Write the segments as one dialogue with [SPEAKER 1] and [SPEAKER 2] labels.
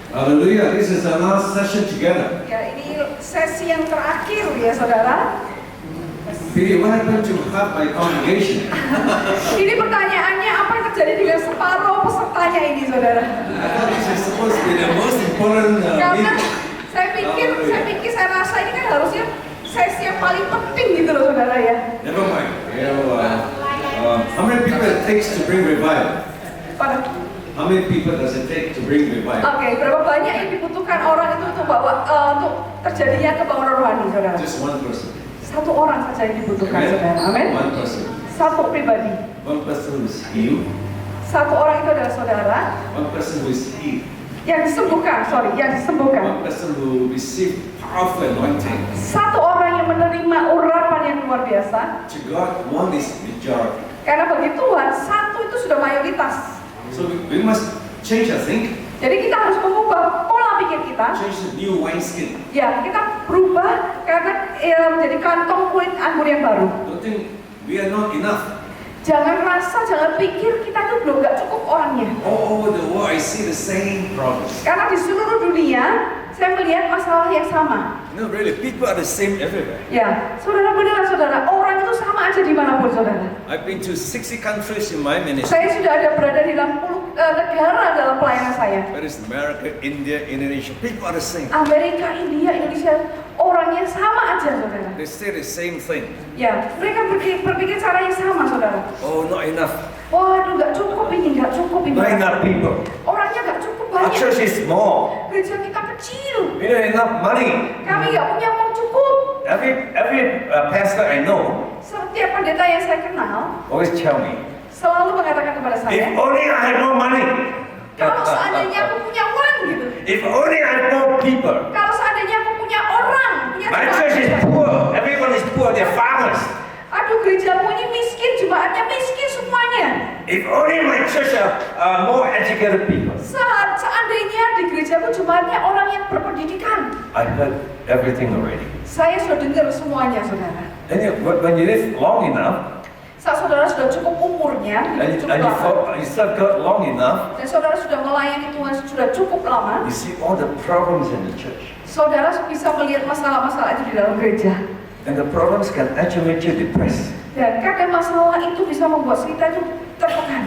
[SPEAKER 1] Hallelujah. This is the last session together.
[SPEAKER 2] Ya, ini sesi yang terakhir ya saudara.
[SPEAKER 1] Billy, what happened to half my congregation?
[SPEAKER 2] Ini pertanyaannya, apa yang terjadi dengan separuh pesertanya ini saudara?
[SPEAKER 1] I thought this is supposed to be the most important
[SPEAKER 2] Karena
[SPEAKER 1] meeting.
[SPEAKER 2] saya rasa ini kan harusnya sesi yang paling penting gitu loh saudara ya.
[SPEAKER 1] Never mind. How many people it takes to bring revival? How many people does it take to bring revival?
[SPEAKER 2] Oke, berapa banyak yang dibutuhkan orang itu untuk bawa untuk terjadinya kebangunan rohani saudara?
[SPEAKER 1] Just one person.
[SPEAKER 2] Satu orang saja yang dibutuhkan saudara. Amin.
[SPEAKER 1] One person.
[SPEAKER 2] Satu pribadi.
[SPEAKER 1] One person who is healed.
[SPEAKER 2] Satu orang itu adalah saudara.
[SPEAKER 1] One person who is healed.
[SPEAKER 2] Yang disembuhkan.
[SPEAKER 1] One person who received powerful anointing.
[SPEAKER 2] Satu orang yang menerima urapan yang luar biasa.
[SPEAKER 1] To God, one is majority.
[SPEAKER 2] Karena bagi Tuhan, satu itu sudah mayoritas.
[SPEAKER 1] So we must change our thinking.
[SPEAKER 2] Jadi kita harus mengubah pola pikir kita.
[SPEAKER 1] Change the new wineskin.
[SPEAKER 2] Ya, kita berubah karena menjadi kantong kulit anggur yang baru.
[SPEAKER 1] Don't think we are not enough.
[SPEAKER 2] Jangan rasa, jangan pikir kita itu belum nggak cukup orangnya.
[SPEAKER 1] All over the world, I see the same problems.
[SPEAKER 2] Karena di seluruh dunia, saya melihat masalah yang sama.
[SPEAKER 1] No, really, people are the same everywhere.
[SPEAKER 2] Ya, saudara benar saudara, orang itu sama aja dimanapun saudara.
[SPEAKER 1] I've been to 60 countries in my ministry.
[SPEAKER 2] Saya sudah ada berada di 60 negara dalam pelayanan saya.
[SPEAKER 1] Whether it's America, India, Indonesia, people are the same.
[SPEAKER 2] Amerika, India, Indonesia, orangnya sama aja saudara.
[SPEAKER 1] They say the same thing.
[SPEAKER 2] Ya, mereka berpikir cara yang sama saudara.
[SPEAKER 1] Oh, not enough.
[SPEAKER 2] Waduh, nggak cukup ini, nggak cukup ini.
[SPEAKER 1] Not enough people.
[SPEAKER 2] Orangnya nggak cukup
[SPEAKER 1] Our
[SPEAKER 2] banyak.
[SPEAKER 1] church is small.
[SPEAKER 2] Gereja kita kecil.
[SPEAKER 1] We don't have enough money.
[SPEAKER 2] Kami nggak punya uang cukup.
[SPEAKER 1] Every pastor I know
[SPEAKER 2] Setiap pendeta yang saya kenal
[SPEAKER 1] always tell me,
[SPEAKER 2] selalu mengatakan kepada
[SPEAKER 1] if
[SPEAKER 2] saya,
[SPEAKER 1] only I had more money.
[SPEAKER 2] kalau seandainya aku punya uang gitu.
[SPEAKER 1] If only I had more people.
[SPEAKER 2] Kalau seandainya aku punya orang, punya
[SPEAKER 1] My church is
[SPEAKER 2] jemaat.
[SPEAKER 1] poor. Everyone is poor. They're farmers.
[SPEAKER 2] Aduh, gerejamu ini miskin, jemaatnya miskin semuanya.
[SPEAKER 1] If only my church are more educated people.
[SPEAKER 2] Seandainya di gerejamu jemaatnya orang yang berpendidikan.
[SPEAKER 1] I heard everything already.
[SPEAKER 2] Saya sudah dengar semuanya, saudara.
[SPEAKER 1] And when you live long enough,
[SPEAKER 2] Saat saudara sudah cukup umurnya,
[SPEAKER 1] and
[SPEAKER 2] cukup lama,
[SPEAKER 1] you serve God long enough,
[SPEAKER 2] dan saudara sudah melayani Tuhan sudah cukup lama,
[SPEAKER 1] you see all the problems in the church.
[SPEAKER 2] saudara bisa melihat masalah-masalah itu di dalam gereja.
[SPEAKER 1] And the problems can actually make you depressed.
[SPEAKER 2] Dan kadang masalah itu bisa membuat kita itu tertekan.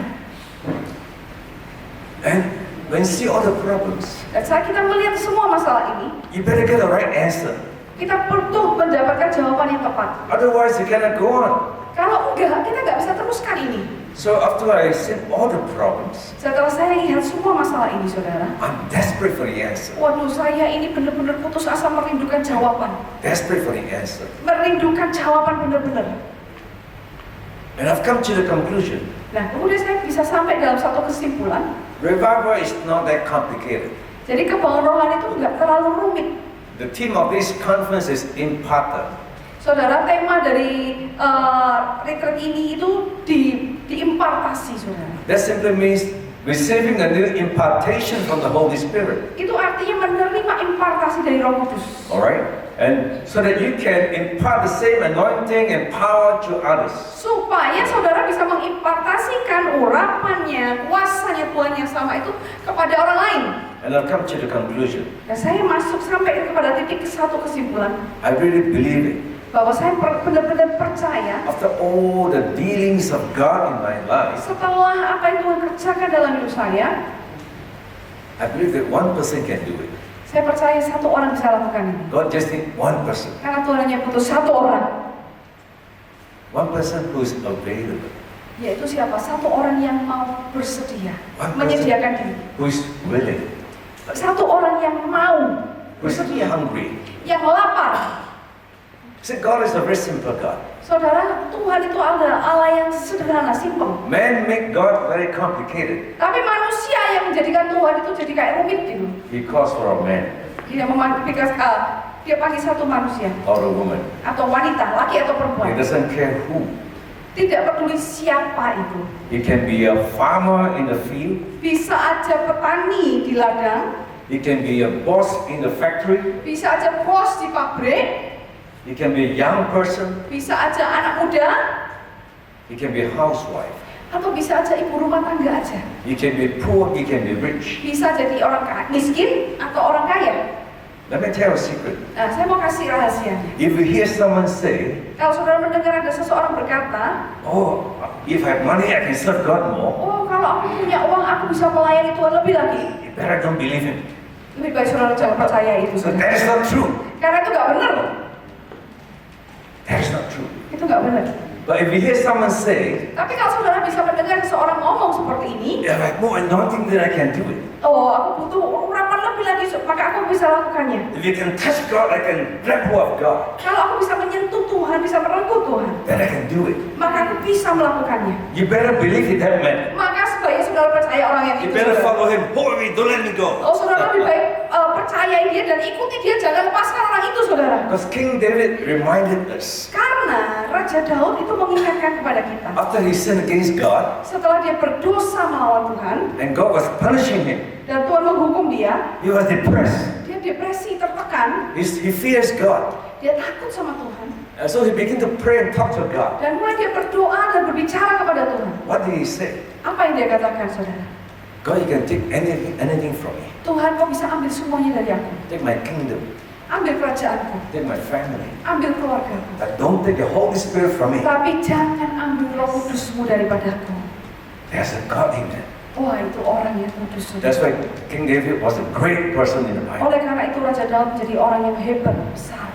[SPEAKER 1] And when you see all the problems,
[SPEAKER 2] Dan saat kita melihat semua masalah ini,
[SPEAKER 1] you better get the right answer.
[SPEAKER 2] kita perlu mendapatkan jawaban yang tepat.
[SPEAKER 1] Otherwise, you cannot go on.
[SPEAKER 2] Kalau enggak, kita nggak bisa teruskan ini.
[SPEAKER 1] So after I see all the problems,
[SPEAKER 2] Setelah saya lihat semua masalah ini, saudara,
[SPEAKER 1] I'm desperate for the answer.
[SPEAKER 2] waduh, saya ini benar-benar putus asa merindukan jawaban.
[SPEAKER 1] Desperate for the answer.
[SPEAKER 2] Merindukan jawaban benar-benar.
[SPEAKER 1] And I've come to the conclusion,
[SPEAKER 2] Nah, kemudian saya bisa sampai dalam satu kesimpulan.
[SPEAKER 1] revival is not that complicated.
[SPEAKER 2] Jadi kebangunan rohani itu nggak terlalu rumit.
[SPEAKER 1] The theme of this conference is imparter.
[SPEAKER 2] Saudara, tema dari retreat ini itu diimpartasi, saudara.
[SPEAKER 1] That simply means receiving a new impartation from the Holy Spirit.
[SPEAKER 2] Itu artinya menerima impartasi dari Roh Kudus.
[SPEAKER 1] Alright? And so that you can impart the same anointing and power to others.
[SPEAKER 2] Supaya saudara bisa mengimpartasikan urapannya, kuasanya Tuhan yang sama itu kepada orang lain.
[SPEAKER 1] And I've come to the conclusion.
[SPEAKER 2] Dan saya masuk sampai kepada titik satu kesimpulan.
[SPEAKER 1] I really believe it.
[SPEAKER 2] Bahwa saya benar-benar percaya
[SPEAKER 1] After all the dealings of God in my life,
[SPEAKER 2] setelah apa yang Tuhan kerjakan dalam hidup saya,
[SPEAKER 1] I believe that one person can do it.
[SPEAKER 2] saya percaya satu orang bisa lakukan ini.
[SPEAKER 1] God just need one person.
[SPEAKER 2] Karena Tuhan hanya butuh satu orang.
[SPEAKER 1] One person who is available.
[SPEAKER 2] Yaitu siapa? Satu orang yang mau bersedia,
[SPEAKER 1] One person
[SPEAKER 2] menyediakan diri.
[SPEAKER 1] who is willing.
[SPEAKER 2] Satu orang yang mau
[SPEAKER 1] Who is
[SPEAKER 2] bersedia,
[SPEAKER 1] hungry.
[SPEAKER 2] yang lapar.
[SPEAKER 1] See, God is a very simple God.
[SPEAKER 2] Saudara, Tuhan itu adalah Allah yang sederhana, simple.
[SPEAKER 1] Man make God very complicated.
[SPEAKER 2] Tapi manusia yang menjadikan Tuhan itu jadi kayak rumit gitu.
[SPEAKER 1] He calls for a man
[SPEAKER 2] Dia panggil satu manusia
[SPEAKER 1] or a woman.
[SPEAKER 2] atau wanita, laki atau
[SPEAKER 1] He
[SPEAKER 2] perempuan.
[SPEAKER 1] doesn't care who.
[SPEAKER 2] Tidak peduli siapa itu.
[SPEAKER 1] He can be a farmer in the field.
[SPEAKER 2] Bisa aja petani di ladang,
[SPEAKER 1] He can be a boss in the factory.
[SPEAKER 2] bisa aja bos di pabrik,
[SPEAKER 1] He can be a young person.
[SPEAKER 2] bisa aja anak muda,
[SPEAKER 1] He can be a housewife.
[SPEAKER 2] Atau bisa aja ibu rumah tangga aja.
[SPEAKER 1] You can be poor, you can be rich.
[SPEAKER 2] Bisa jadi orang miskin atau orang kaya.
[SPEAKER 1] Let me tell you a secret.
[SPEAKER 2] Nah, saya mau kasih rahasianya.
[SPEAKER 1] If you hear someone say,
[SPEAKER 2] Kalau saudara mendengar ada seseorang berkata,
[SPEAKER 1] oh, if I have money, I can serve God more.
[SPEAKER 2] oh kalau aku punya uang, aku bisa melayani Tuhan lebih lagi.
[SPEAKER 1] You better don't believe him.
[SPEAKER 2] Lebih baik saudara jangan percaya itu.
[SPEAKER 1] So that is not true.
[SPEAKER 2] Karena itu nggak benar.
[SPEAKER 1] That is not true.
[SPEAKER 2] Itu nggak benar.
[SPEAKER 1] But if you hear someone say,
[SPEAKER 2] Tapi kalau saudara bisa mendengar seseorang ngomong seperti ini,
[SPEAKER 1] if I have more anointing, then I can do it.
[SPEAKER 2] oh aku butuh urapan lebih lagi, maka aku bisa lakukannya.
[SPEAKER 1] If you can touch God, I can grab hold of God.
[SPEAKER 2] Kalau aku bisa menyentuh Tuhan, bisa merengkuh Tuhan,
[SPEAKER 1] Then I can do it.
[SPEAKER 2] maka aku bisa melakukannya.
[SPEAKER 1] You better believe in that man.
[SPEAKER 2] Maka sebaiknya saudara percaya orang yang
[SPEAKER 1] You
[SPEAKER 2] itu.
[SPEAKER 1] better
[SPEAKER 2] saudara.
[SPEAKER 1] follow him. Hold me, don't let me go.
[SPEAKER 2] Oh saudara lebih baik percayai dia dan ikuti dia, jangan lepaskan orang itu saudara.
[SPEAKER 1] Because King David reminded us,
[SPEAKER 2] Karena Raja Daud itu mengingatkan kepada kita,
[SPEAKER 1] after he sinned against God,
[SPEAKER 2] setelah dia berdosa melawan Tuhan
[SPEAKER 1] and God was punishing him,
[SPEAKER 2] dan Tuhan menghukum dia,
[SPEAKER 1] he was depressed.
[SPEAKER 2] dia depresi, tertekan,
[SPEAKER 1] He fears God.
[SPEAKER 2] dia takut sama Tuhan,
[SPEAKER 1] And so he began to pray and talk to God.
[SPEAKER 2] dan mulai dia berdoa dan berbicara kepada Tuhan.
[SPEAKER 1] What did he say?
[SPEAKER 2] Apa yang dia katakan saudara?
[SPEAKER 1] God, you can take anything from me.
[SPEAKER 2] Tuhan, kau bisa ambil semuanya dari aku,
[SPEAKER 1] Take my kingdom.
[SPEAKER 2] ambil kerajaanku,
[SPEAKER 1] Take my family.
[SPEAKER 2] ambil keluargaku,
[SPEAKER 1] But don't take the Holy Spirit from me.
[SPEAKER 2] tapi jangan ambil Roh Kudusmu daripadaku.
[SPEAKER 1] There's a God in that.
[SPEAKER 2] Wah, itu orang yang kudus saudara.
[SPEAKER 1] That's why King David was a great person in the Bible.
[SPEAKER 2] Oleh karena itu Raja Daud menjadi orang yang hebat, besar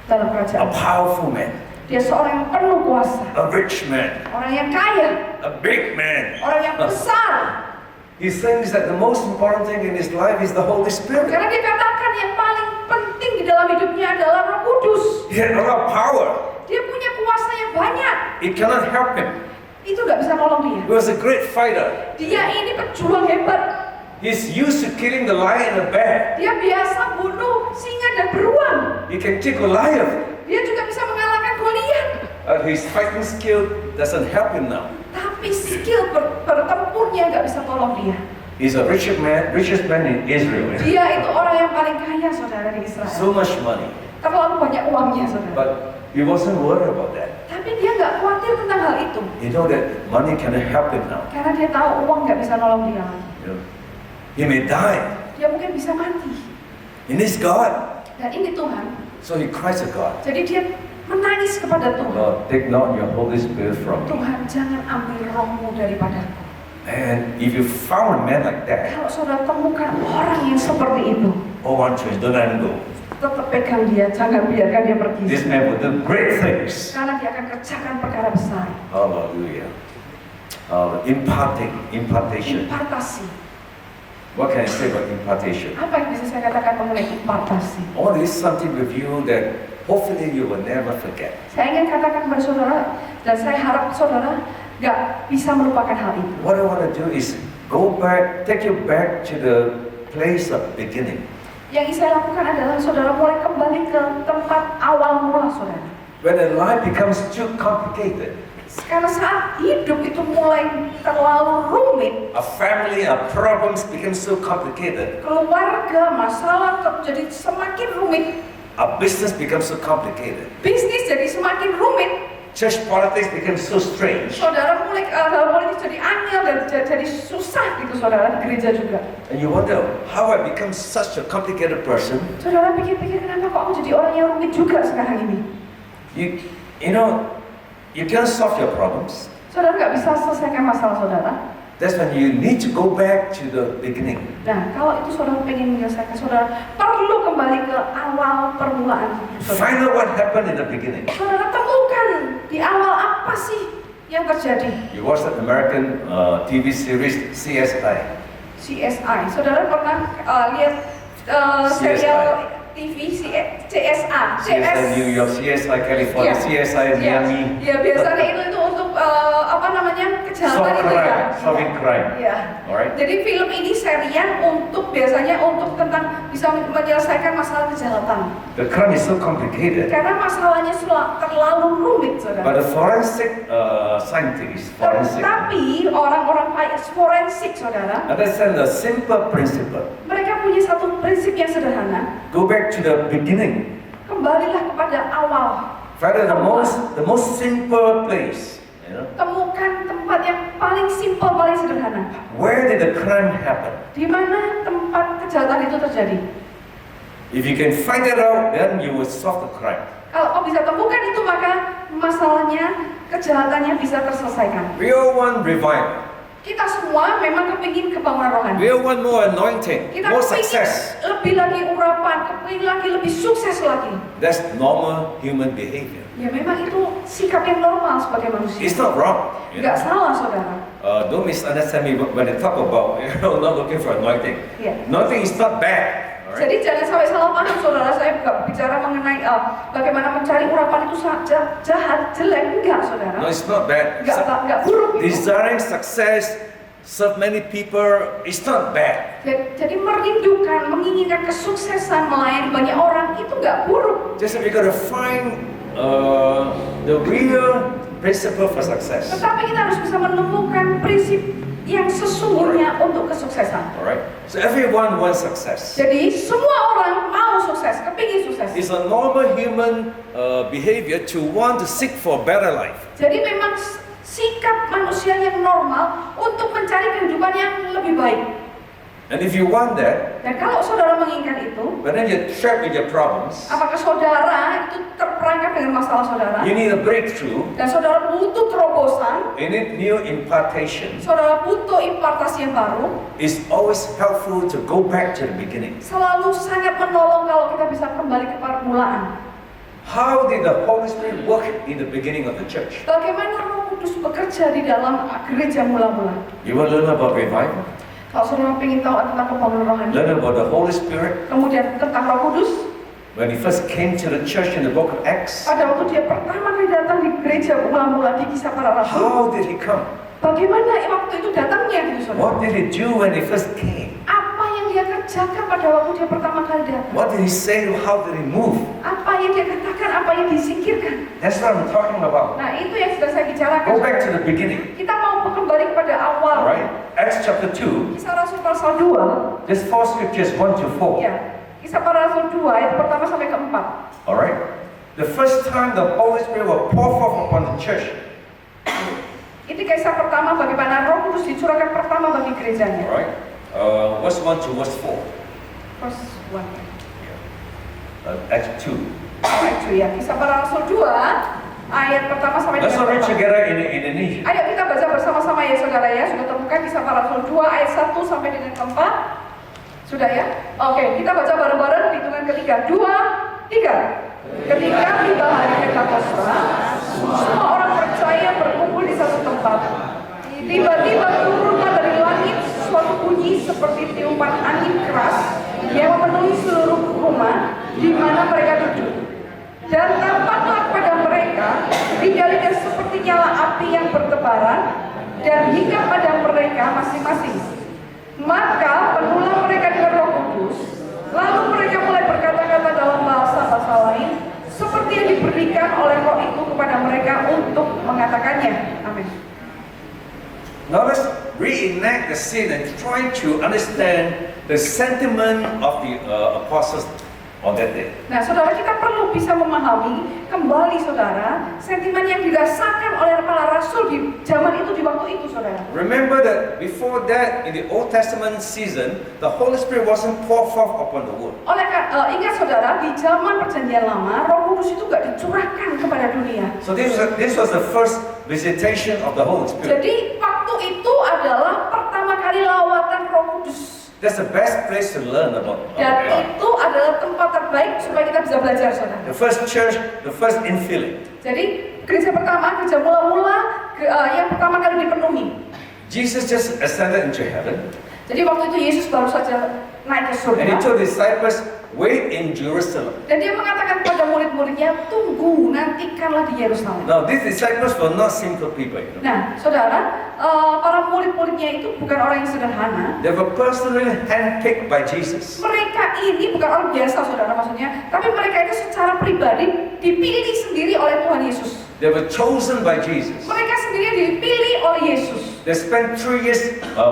[SPEAKER 2] dalam
[SPEAKER 1] A
[SPEAKER 2] kerajaan.
[SPEAKER 1] powerful man.
[SPEAKER 2] Dia seorang yang penuh kuasa,
[SPEAKER 1] A rich man.
[SPEAKER 2] orang yang kaya,
[SPEAKER 1] A big man.
[SPEAKER 2] orang yang besar.
[SPEAKER 1] He thinks that the most important thing in his life is the Holy Spirit.
[SPEAKER 2] Karena dia katakan yang paling penting di dalam hidupnya adalah Roh Kudus.
[SPEAKER 1] He had a lot of power.
[SPEAKER 2] Dia punya kuasa yang banyak.
[SPEAKER 1] It cannot help him.
[SPEAKER 2] Itu nggak bisa nolong dia.
[SPEAKER 1] He was a great fighter.
[SPEAKER 2] Dia ini pejuang hebat.
[SPEAKER 1] He's used to killing the lion and the bear.
[SPEAKER 2] Dia biasa bunuh singa dan beruang.
[SPEAKER 1] He can kill Goliath.
[SPEAKER 2] Dia juga bisa mengalahkan Goliat.
[SPEAKER 1] His fighting skill doesn't help him now.
[SPEAKER 2] Tapi skill bertempurnya nggak bisa tolong dia.
[SPEAKER 1] He's a richest man in Israel.
[SPEAKER 2] Dia itu orang yang paling kaya saudara di Israel.
[SPEAKER 1] So much money.
[SPEAKER 2] Terlalu banyak uangnya saudara.
[SPEAKER 1] But he wasn't worried about that.
[SPEAKER 2] Tapi dia nggak khawatir tentang hal itu.
[SPEAKER 1] He know that money cannot help him now.
[SPEAKER 2] Karena dia tahu uang nggak bisa nolong dia lagi.
[SPEAKER 1] You know, he may die.
[SPEAKER 2] Dia mungkin bisa mati.
[SPEAKER 1] He needs God.
[SPEAKER 2] Dan ini Tuhan.
[SPEAKER 1] So he cries to God.
[SPEAKER 2] Jadi dia menangis kepada Tuhan.
[SPEAKER 1] Lord, take not your Holy Spirit from me.
[SPEAKER 2] Tuhan, jangan ambil rohmu daripadaku.
[SPEAKER 1] And if you found a man like that,
[SPEAKER 2] Kalau saudara temukan orang yang seperti itu,
[SPEAKER 1] hold on to him, don't let him go.
[SPEAKER 2] tetap pegang dia, jangan biarkan dia pergi.
[SPEAKER 1] This man will do great things.
[SPEAKER 2] Karena dia akan kerjakan perkara besar.
[SPEAKER 1] Hallelujah. Impartation.
[SPEAKER 2] Impartasi.
[SPEAKER 1] What can I say about impartation?
[SPEAKER 2] Apa yang bisa saya katakan mengenai impartasi?
[SPEAKER 1] I want to list something with you that hopefully you will never forget.
[SPEAKER 2] Saya ingin katakan kepada saudara, dan saya harap saudara gak bisa melupakan hal itu.
[SPEAKER 1] What I want to do is take you back to the place of beginning.
[SPEAKER 2] Yang ingin saya lakukan adalah saudara mulai kembali ke tempat awal mula saudara.
[SPEAKER 1] When a life becomes too complicated,
[SPEAKER 2] Karena saat hidup itu mulai terlalu rumit,
[SPEAKER 1] a family, our problems become so complicated,
[SPEAKER 2] keluarga, masalah jadi semakin rumit,
[SPEAKER 1] our business becomes so complicated,
[SPEAKER 2] bisnis jadi semakin rumit,
[SPEAKER 1] church politics becomes so strange,
[SPEAKER 2] saudara mulai jadi angel dan jadi susah gitu saudara di gereja juga.
[SPEAKER 1] and you wonder how I become such a complicated person.
[SPEAKER 2] Saudara pikir-pikir kenapa kok aku jadi orang yang rumit juga sekarang ini?
[SPEAKER 1] You know, you can't solve your problems.
[SPEAKER 2] Saudara nggak bisa selesaikan masalah saudara.
[SPEAKER 1] That's when you need to go back to the beginning.
[SPEAKER 2] Nah, kalau itu saudara pengen menyelesaikan, saudara perlu kembali ke awal permulaan hidup saudara.
[SPEAKER 1] Find out what happened in the beginning.
[SPEAKER 2] Saudara temukan di awal apa sih yang terjadi.
[SPEAKER 1] You watch that American TV series CSI.
[SPEAKER 2] CSI. Saudara pernah lihat serial TV CSA?
[SPEAKER 1] CSI New York, CSI California, CSI Miami.
[SPEAKER 2] Ya, biasanya itu untuk kejahatan itu ya.
[SPEAKER 1] Solving crime.
[SPEAKER 2] Ya.
[SPEAKER 1] Alright.
[SPEAKER 2] Jadi film ini serian biasanya untuk tentang bisa menyelesaikan masalah kejahatan.
[SPEAKER 1] The crime is so complicated.
[SPEAKER 2] Karena masalahnya terlalu rumit, saudara.
[SPEAKER 1] But the forensic scientists,
[SPEAKER 2] Tapi orang-orang forensik, saudara,
[SPEAKER 1] understand the simple principle.
[SPEAKER 2] mereka punya satu prinsip yang sederhana.
[SPEAKER 1] Go back to the beginning.
[SPEAKER 2] Kembalilah kepada awal.
[SPEAKER 1] Find the most simple place. You know?
[SPEAKER 2] Temukan tempat yang paling simpel, paling sederhana.
[SPEAKER 3] Where did the crime happen?
[SPEAKER 2] Di mana tempat kejahatan itu terjadi?
[SPEAKER 3] If you can find it out, then you will solve the crime.
[SPEAKER 2] Kalau kau bisa temukan itu, maka masalahnya, kejahatannya bisa terselesaikan.
[SPEAKER 3] We all want revival.
[SPEAKER 2] Kita semua memang kepingin kebangunan rohani.
[SPEAKER 3] We all want more anointing,
[SPEAKER 2] Kita
[SPEAKER 3] more
[SPEAKER 2] kepingin
[SPEAKER 3] success.
[SPEAKER 2] lebih lagi urapan, kepingin lagi lebih sukses lagi.
[SPEAKER 3] That's normal human behavior.
[SPEAKER 2] Ya memang itu sikap yang normal sebagai manusia.
[SPEAKER 3] It's not wrong. You
[SPEAKER 2] Nggak
[SPEAKER 3] know?
[SPEAKER 2] salah, saudara.
[SPEAKER 3] Don't misunderstand me when I talk about not looking for anointing.
[SPEAKER 2] Ya.
[SPEAKER 3] Anointing is not bad. Alright?
[SPEAKER 2] Jadi jangan sampai salah paham, saudara. Saya nggak bicara mengenai bagaimana mencari urapan itu jahat, jelek. Enggak, saudara.
[SPEAKER 3] No, it's not bad.
[SPEAKER 2] Nggak buruk. Itu.
[SPEAKER 3] Desiring success, serve many people, it's not bad.
[SPEAKER 2] Jadi merindukan, menginginkan kesuksesan, melayani banyak orang itu nggak buruk.
[SPEAKER 3] Just we gotta find the real principle for success.
[SPEAKER 2] Tetapi kita harus bisa menemukan prinsip yang sesungguhnya untuk kesuksesan.
[SPEAKER 3] Alright? So everyone wants success.
[SPEAKER 2] Jadi semua orang mau sukses, kepingin sukses.
[SPEAKER 3] It's a normal human behavior to want to seek for a better life.
[SPEAKER 2] Jadi memang sikap manusia yang normal untuk mencari kehidupan yang lebih baik.
[SPEAKER 3] And if you want that,
[SPEAKER 2] Dan kalau saudara menginginkan itu,
[SPEAKER 3] but then you're trapped with your problems,
[SPEAKER 2] apakah saudara itu terperangkap dengan masalah saudara?
[SPEAKER 3] you need a breakthrough,
[SPEAKER 2] Dan saudara butuh terobosan,
[SPEAKER 3] you need new impartation.
[SPEAKER 2] saudara butuh impartasi yang baru,
[SPEAKER 3] It's always helpful to go back to the beginning.
[SPEAKER 2] selalu sangat menolong kalau kita bisa kembali ke permulaan.
[SPEAKER 3] How did the Holy Spirit work in the beginning of the church?
[SPEAKER 2] Bagaimana Roh Kudus bekerja di dalam gereja mula-mula?
[SPEAKER 3] You want to learn about revival?
[SPEAKER 2] Kalau saudara ingin tahu tentang pembangunan rohani,
[SPEAKER 3] Learn about the Holy Spirit?
[SPEAKER 2] kemudian tentang Roh Kudus,
[SPEAKER 3] When he first came to the church in the book of Acts,
[SPEAKER 2] pada waktu dia pertama kali datang di gereja mula-mula di Kisah Para Rasul,
[SPEAKER 3] how did he come?
[SPEAKER 2] bagaimana waktu itu datangnya gitu saudara?
[SPEAKER 3] What did he do when he first came?
[SPEAKER 2] Apa yang dia kerjakan pada waktu dia pertama kali datang?
[SPEAKER 3] What did he say? How did he move?
[SPEAKER 2] Apa yang dia katakan? Apa yang disingkirkan?
[SPEAKER 3] That's what I'm talking about.
[SPEAKER 2] Nah itu yang sudah saya bicarakan.
[SPEAKER 3] Go back to the beginning.
[SPEAKER 2] Kita mau kembali kepada awal.
[SPEAKER 3] Alright? Acts chapter 2.
[SPEAKER 2] Kisah Rasul pasal 2.
[SPEAKER 3] There's 4 scriptures, 1 to 4.
[SPEAKER 2] Ya, Kisah Para Rasul 2 ayat pertama sampai keempat.
[SPEAKER 3] Alright? The first time the Holy Spirit will pour forth upon the church.
[SPEAKER 2] Itu kisah pertama bagaimana Roh Kudus dicurahkan pertama bagi gerejanya.
[SPEAKER 3] Alright? Verse 1 to verse 4.
[SPEAKER 2] Verse 1.
[SPEAKER 3] Acts 2.
[SPEAKER 2] Ayat 2 ya. Kisah Para Rasul 2 ayat pertama sampai
[SPEAKER 3] Let's all read
[SPEAKER 2] keempat.
[SPEAKER 3] together in Indonesia.
[SPEAKER 2] Ayo kita baca bersama-sama ya saudara ya. Sudah temukan Kisah Para Rasul 2 ayat 1 sampai dengan keempat? Sudah ya? Oke, kita baca bareng-bareng di hitungan ketiga. 2, 3. Ketika tiba hari Pentakosta, semua orang percaya berkumpul di satu tempat. Tiba-tiba turunlah dari langit suatu bunyi seperti tiupan angin keras yang memenuhi seluruh rumah di mana mereka duduk. Dan tampaklah pada mereka bidadari seperti nyala api yang bertebaran dan hinggap pada mereka masing-masing. Maka penuhlah mereka dengan Roh Kudus. Lalu mereka mulai berkata-kata dalam bahasa-bahasa lain seperti yang diberikan oleh Roh itu kepada mereka untuk mengatakannya. Amin.
[SPEAKER 3] Now let's reenact the scene and try to understand the sentiment of the apostles on that day.
[SPEAKER 2] Nah, saudara, kita perlu bisa memahami kembali, saudara, sentimen yang dirasakan oleh para rasul di zaman itu, di waktu itu, saudara.
[SPEAKER 3] Remember that before that, in the Old Testament season, the Holy Spirit wasn't poured forth upon the world.
[SPEAKER 2] Ingat, saudara, di zaman Perjanjian Lama, Roh Kudus itu gak dicurahkan kepada dunia.
[SPEAKER 3] So this was the first visitation of the Holy Spirit.
[SPEAKER 2] Jadi waktu itu adalah pertama kali lawatan Roh Kudus.
[SPEAKER 3] That's the best place to learn about
[SPEAKER 2] Dan
[SPEAKER 3] God.
[SPEAKER 2] itu adalah tempat terbaik supaya kita bisa belajar, saudara.
[SPEAKER 3] The first church, the first infilling.
[SPEAKER 2] Jadi gereja pertama, gereja mula-mula yang pertama kali dipenuhi.
[SPEAKER 3] Jesus just ascended into heaven,
[SPEAKER 2] Jadi waktu itu Yesus baru saja naik ke surga.
[SPEAKER 3] and he told his disciples, "Wait in Jerusalem."
[SPEAKER 2] Dan dia mengatakan kepada murid-muridnya, tunggu, nantikanlah di Yerusalem.
[SPEAKER 3] Now these disciples were not simple people. You know.
[SPEAKER 2] Nah, saudara, para murid-muridnya itu bukan orang yang sederhana.
[SPEAKER 3] They were personally handpicked by Jesus.
[SPEAKER 2] Mereka ini bukan orang biasa, saudara, maksudnya. Tapi mereka itu secara pribadi dipilih sendiri oleh Tuhan Yesus.
[SPEAKER 3] They were chosen by Jesus.
[SPEAKER 2] Mereka sendiri dipilih oleh Yesus.
[SPEAKER 3] They spent 3 years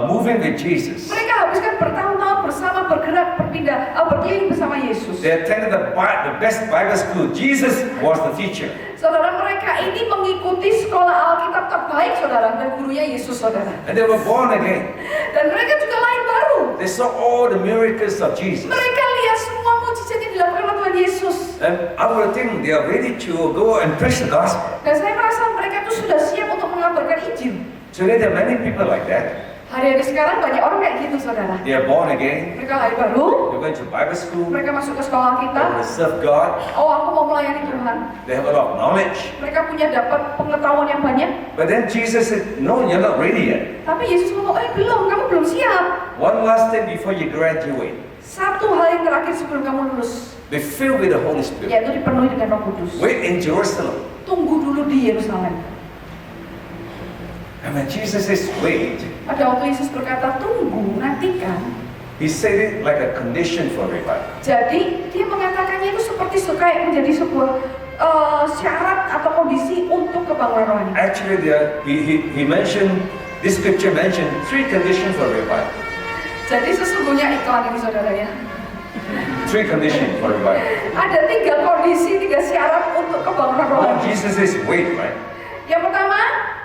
[SPEAKER 3] moving with Jesus.
[SPEAKER 2] Mereka habiskan bertahun-tahun bersama bergerak mereka berkeliling bersama Yesus.
[SPEAKER 3] They attended the best Bible school. Jesus was the teacher.
[SPEAKER 2] Saudara, mereka ini mengikuti sekolah Alkitab terbaik, saudara, dan gurunya Yesus, saudara.
[SPEAKER 3] And they were born again.
[SPEAKER 2] Dan mereka juga lahir baru.
[SPEAKER 3] They saw all the miracles of Jesus.
[SPEAKER 2] Mereka lihat semua mujizat yang dilakukan oleh Tuhan Yesus.
[SPEAKER 3] And I would think they are ready to go and preach the gospel.
[SPEAKER 2] Dan saya merasa mereka itu sudah siap untuk mengabarkan Injil.
[SPEAKER 3] Today there are many people like that.
[SPEAKER 2] Hari-hari sekarang banyak orang kayak gitu, saudara.
[SPEAKER 3] They are born again.
[SPEAKER 2] Mereka lahir baru,
[SPEAKER 3] They're going to Bible school.
[SPEAKER 2] mereka masuk ke sekolah
[SPEAKER 3] They
[SPEAKER 2] Alkitab.
[SPEAKER 3] want to serve God.
[SPEAKER 2] Oh, aku mau melayani Tuhan.
[SPEAKER 3] They have a lot of knowledge.
[SPEAKER 2] Mereka punya dapat pengetahuan yang banyak.
[SPEAKER 3] But then Jesus said, no, you're not ready yet.
[SPEAKER 2] Tapi Yesus ngomong, belum, kamu belum siap.
[SPEAKER 3] One last thing before you graduate.
[SPEAKER 2] Satu hal yang terakhir sebelum kamu lulus,
[SPEAKER 3] Be filled with the Holy Spirit.
[SPEAKER 2] yaitu dipenuhi dengan Roh Kudus.
[SPEAKER 3] Wait in Jerusalem.
[SPEAKER 2] Tunggu dulu di Yerusalem.
[SPEAKER 3] And when Jesus says wait,
[SPEAKER 2] Pada waktu Yesus berkata tunggu, nantikan.
[SPEAKER 3] he said it like a condition for revival.
[SPEAKER 2] Jadi dia mengatakannya itu seperti kayak menjadi sebuah syarat atau kondisi untuk kebangunan rohani.
[SPEAKER 3] Actually, he mentioned, this scripture mentioned 3 conditions for revival.
[SPEAKER 2] Jadi sesungguhnya iklan ini, saudara ya.
[SPEAKER 3] 3 conditions for revival.
[SPEAKER 2] Ada 3 kondisi, 3 syarat untuk kebangunan
[SPEAKER 3] One,
[SPEAKER 2] rohani.
[SPEAKER 3] Jesus says wait, right?
[SPEAKER 2] Yang pertama,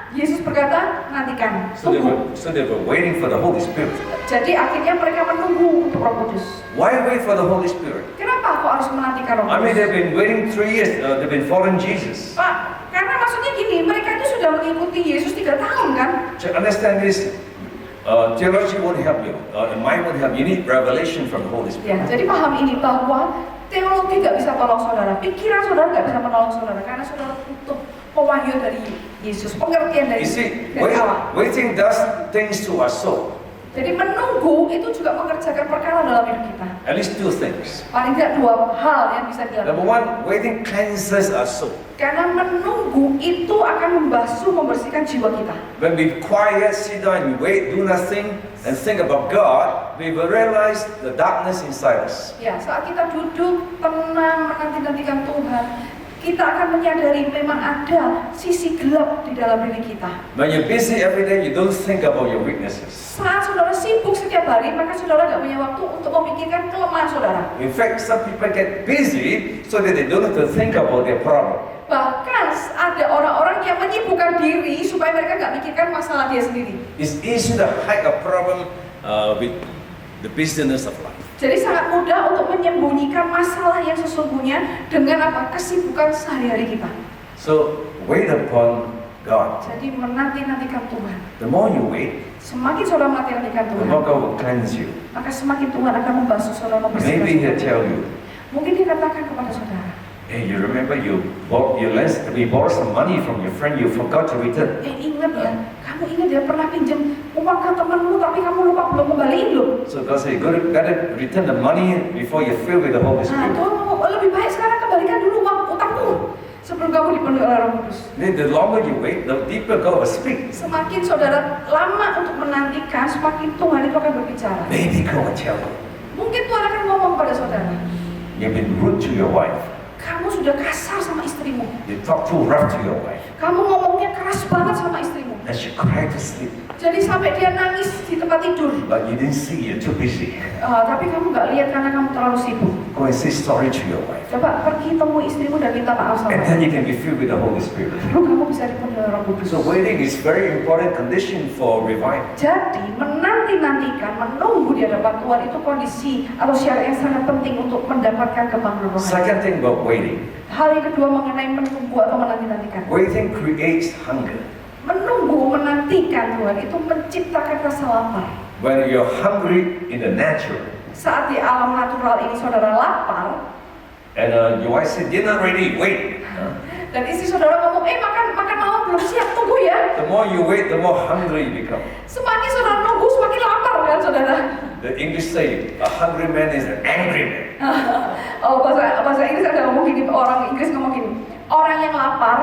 [SPEAKER 2] Yesus berkata nantikan, tunggu.
[SPEAKER 3] So they were waiting for the Holy Spirit.
[SPEAKER 2] Jadi akhirnya mereka menunggu untuk Roh Kudus.
[SPEAKER 3] Why wait for the Holy Spirit?
[SPEAKER 2] Kenapa aku harus menantikan Roh
[SPEAKER 3] I mean,
[SPEAKER 2] Kudus?
[SPEAKER 3] they've been waiting 3 years. They've been following Jesus.
[SPEAKER 2] Pak, karena maksudnya gini, mereka itu sudah mengikuti Yesus 3 tahun kan?
[SPEAKER 3] To understand this, theology won't help you. Mind won't help you. You need revelation from the Holy
[SPEAKER 2] Ya,
[SPEAKER 3] Spirit.
[SPEAKER 2] jadi paham ini bahwa teologi nggak bisa tolong saudara, pikiran saudara nggak bisa menolong saudara, karena saudara butuh pewahyuan dari Yesus, pengertian dari
[SPEAKER 3] You see,
[SPEAKER 2] Allah.
[SPEAKER 3] waiting does things to our soul.
[SPEAKER 2] Jadi menunggu itu juga mengerjakan perkara dalam hidup kita.
[SPEAKER 3] At least 2 things.
[SPEAKER 2] Paling tidak 2 hal yang bisa dilakukan.
[SPEAKER 3] Number 1, waiting cleanses our soul.
[SPEAKER 2] Karena menunggu itu akan membasuh, membersihkan jiwa kita.
[SPEAKER 3] When we quiet, sit down, and wait, do nothing, and think about God, we will realize the darkness inside us.
[SPEAKER 2] Ya, saat kita duduk tenang menanti-nantikan Tuhan, kita akan menyadari memang ada sisi gelap di dalam diri kita.
[SPEAKER 3] When you're busy every day, you don't think about your weaknesses.
[SPEAKER 2] Saat saudara sibuk setiap hari, maka saudara nggak punya waktu untuk memikirkan kelemahan saudara.
[SPEAKER 3] In fact, some people get busy so that they don't have to think about their problem.
[SPEAKER 2] Bahkan ada orang-orang yang menyibukkan diri supaya mereka nggak mikirkan masalah dia sendiri.
[SPEAKER 3] It's easy to hide a problem with the busyness of life.
[SPEAKER 2] Jadi sangat mudah untuk menyembunyikan masalah yang sesungguhnya dengan apa? Kesibukan sehari-hari kita.
[SPEAKER 3] So, wait upon God.
[SPEAKER 2] Jadi menanti-nantikan Tuhan.
[SPEAKER 3] The more you wait,
[SPEAKER 2] Semakin saudara menanti-nantikan
[SPEAKER 3] the
[SPEAKER 2] Tuhan,
[SPEAKER 3] more God will cleanse you.
[SPEAKER 2] maka semakin Tuhan akan membasuh saudara, membersihkan
[SPEAKER 3] Maybe He'll
[SPEAKER 2] saudara.
[SPEAKER 3] tell you,
[SPEAKER 2] Mungkin dia katakan kepada saudara,
[SPEAKER 3] hey, you remember you borrowed some money from your friend, you forgot to return.
[SPEAKER 2] ingat ya, kamu ingat ya pernah pinjam uang ke temanmu tapi kamu lupa belum kembaliin loh.
[SPEAKER 3] So God said, you gotta return the money before you're filled with the Holy
[SPEAKER 2] Nah,
[SPEAKER 3] Spirit.
[SPEAKER 2] Tuhan ngomong, lebih baik sekarang kembalikan dulu uang utangmu sebelum kamu dipenuhi oleh Roh Kudus.
[SPEAKER 3] Then the longer you wait, the deeper God will speak.
[SPEAKER 2] Semakin saudara lama untuk menantikan, semakin Tuhan itu akan berbicara.
[SPEAKER 3] Maybe God will tell you,
[SPEAKER 2] Mungkin Tuhan akan ngomong pada saudara,
[SPEAKER 3] you've been rude to your wife.
[SPEAKER 2] kamu sudah kasar sama istrimu.
[SPEAKER 3] You talk too rough to your wife.
[SPEAKER 2] Kamu ngomongnya keras banget sama istrimu.
[SPEAKER 3] And she cried to sleep.
[SPEAKER 2] Jadi sampai dia nangis di tempat tidur.
[SPEAKER 3] But you didn't see, you're too busy.
[SPEAKER 2] Tapi kamu nggak lihat karena kamu terlalu sibuk.
[SPEAKER 3] Go and say sorry to your wife.
[SPEAKER 2] Coba pergi temui istrimu dan minta maaf sama
[SPEAKER 3] And
[SPEAKER 2] dia.
[SPEAKER 3] then you can be filled with the Holy Spirit.
[SPEAKER 2] Lalu kamu bisa dipenuhi oleh Roh Kudus.
[SPEAKER 3] So waiting is very important condition for revival.
[SPEAKER 2] Jadi menanti-nantikan, menunggu di hadapan Tuhan itu kondisi atau syarat yang sangat penting untuk mendapatkan kebangunan rohani.
[SPEAKER 3] Second thing about waiting.
[SPEAKER 2] Hal yang kedua mengenai menunggu atau menanti-nantikan.
[SPEAKER 3] Waiting creates hunger.
[SPEAKER 2] Menunggu, menantikan Tuhan itu menciptakan rasa lapar.
[SPEAKER 3] When you're hungry in the natural,
[SPEAKER 2] Saat di alam natural ini saudara lapar,
[SPEAKER 3] and your wife said, you're not ready, wait.
[SPEAKER 2] dan istri saudara ngomong, makan malam belum siap, tunggu ya.
[SPEAKER 3] The more you wait, the more hungry you become.
[SPEAKER 2] Semakin saudara nunggu, semakin lapar kan saudara.
[SPEAKER 3] The English say, a hungry man is an angry man.
[SPEAKER 2] Bahasa Inggris ada ngomong gini, orang Inggris ngomong gini, orang yang lapar,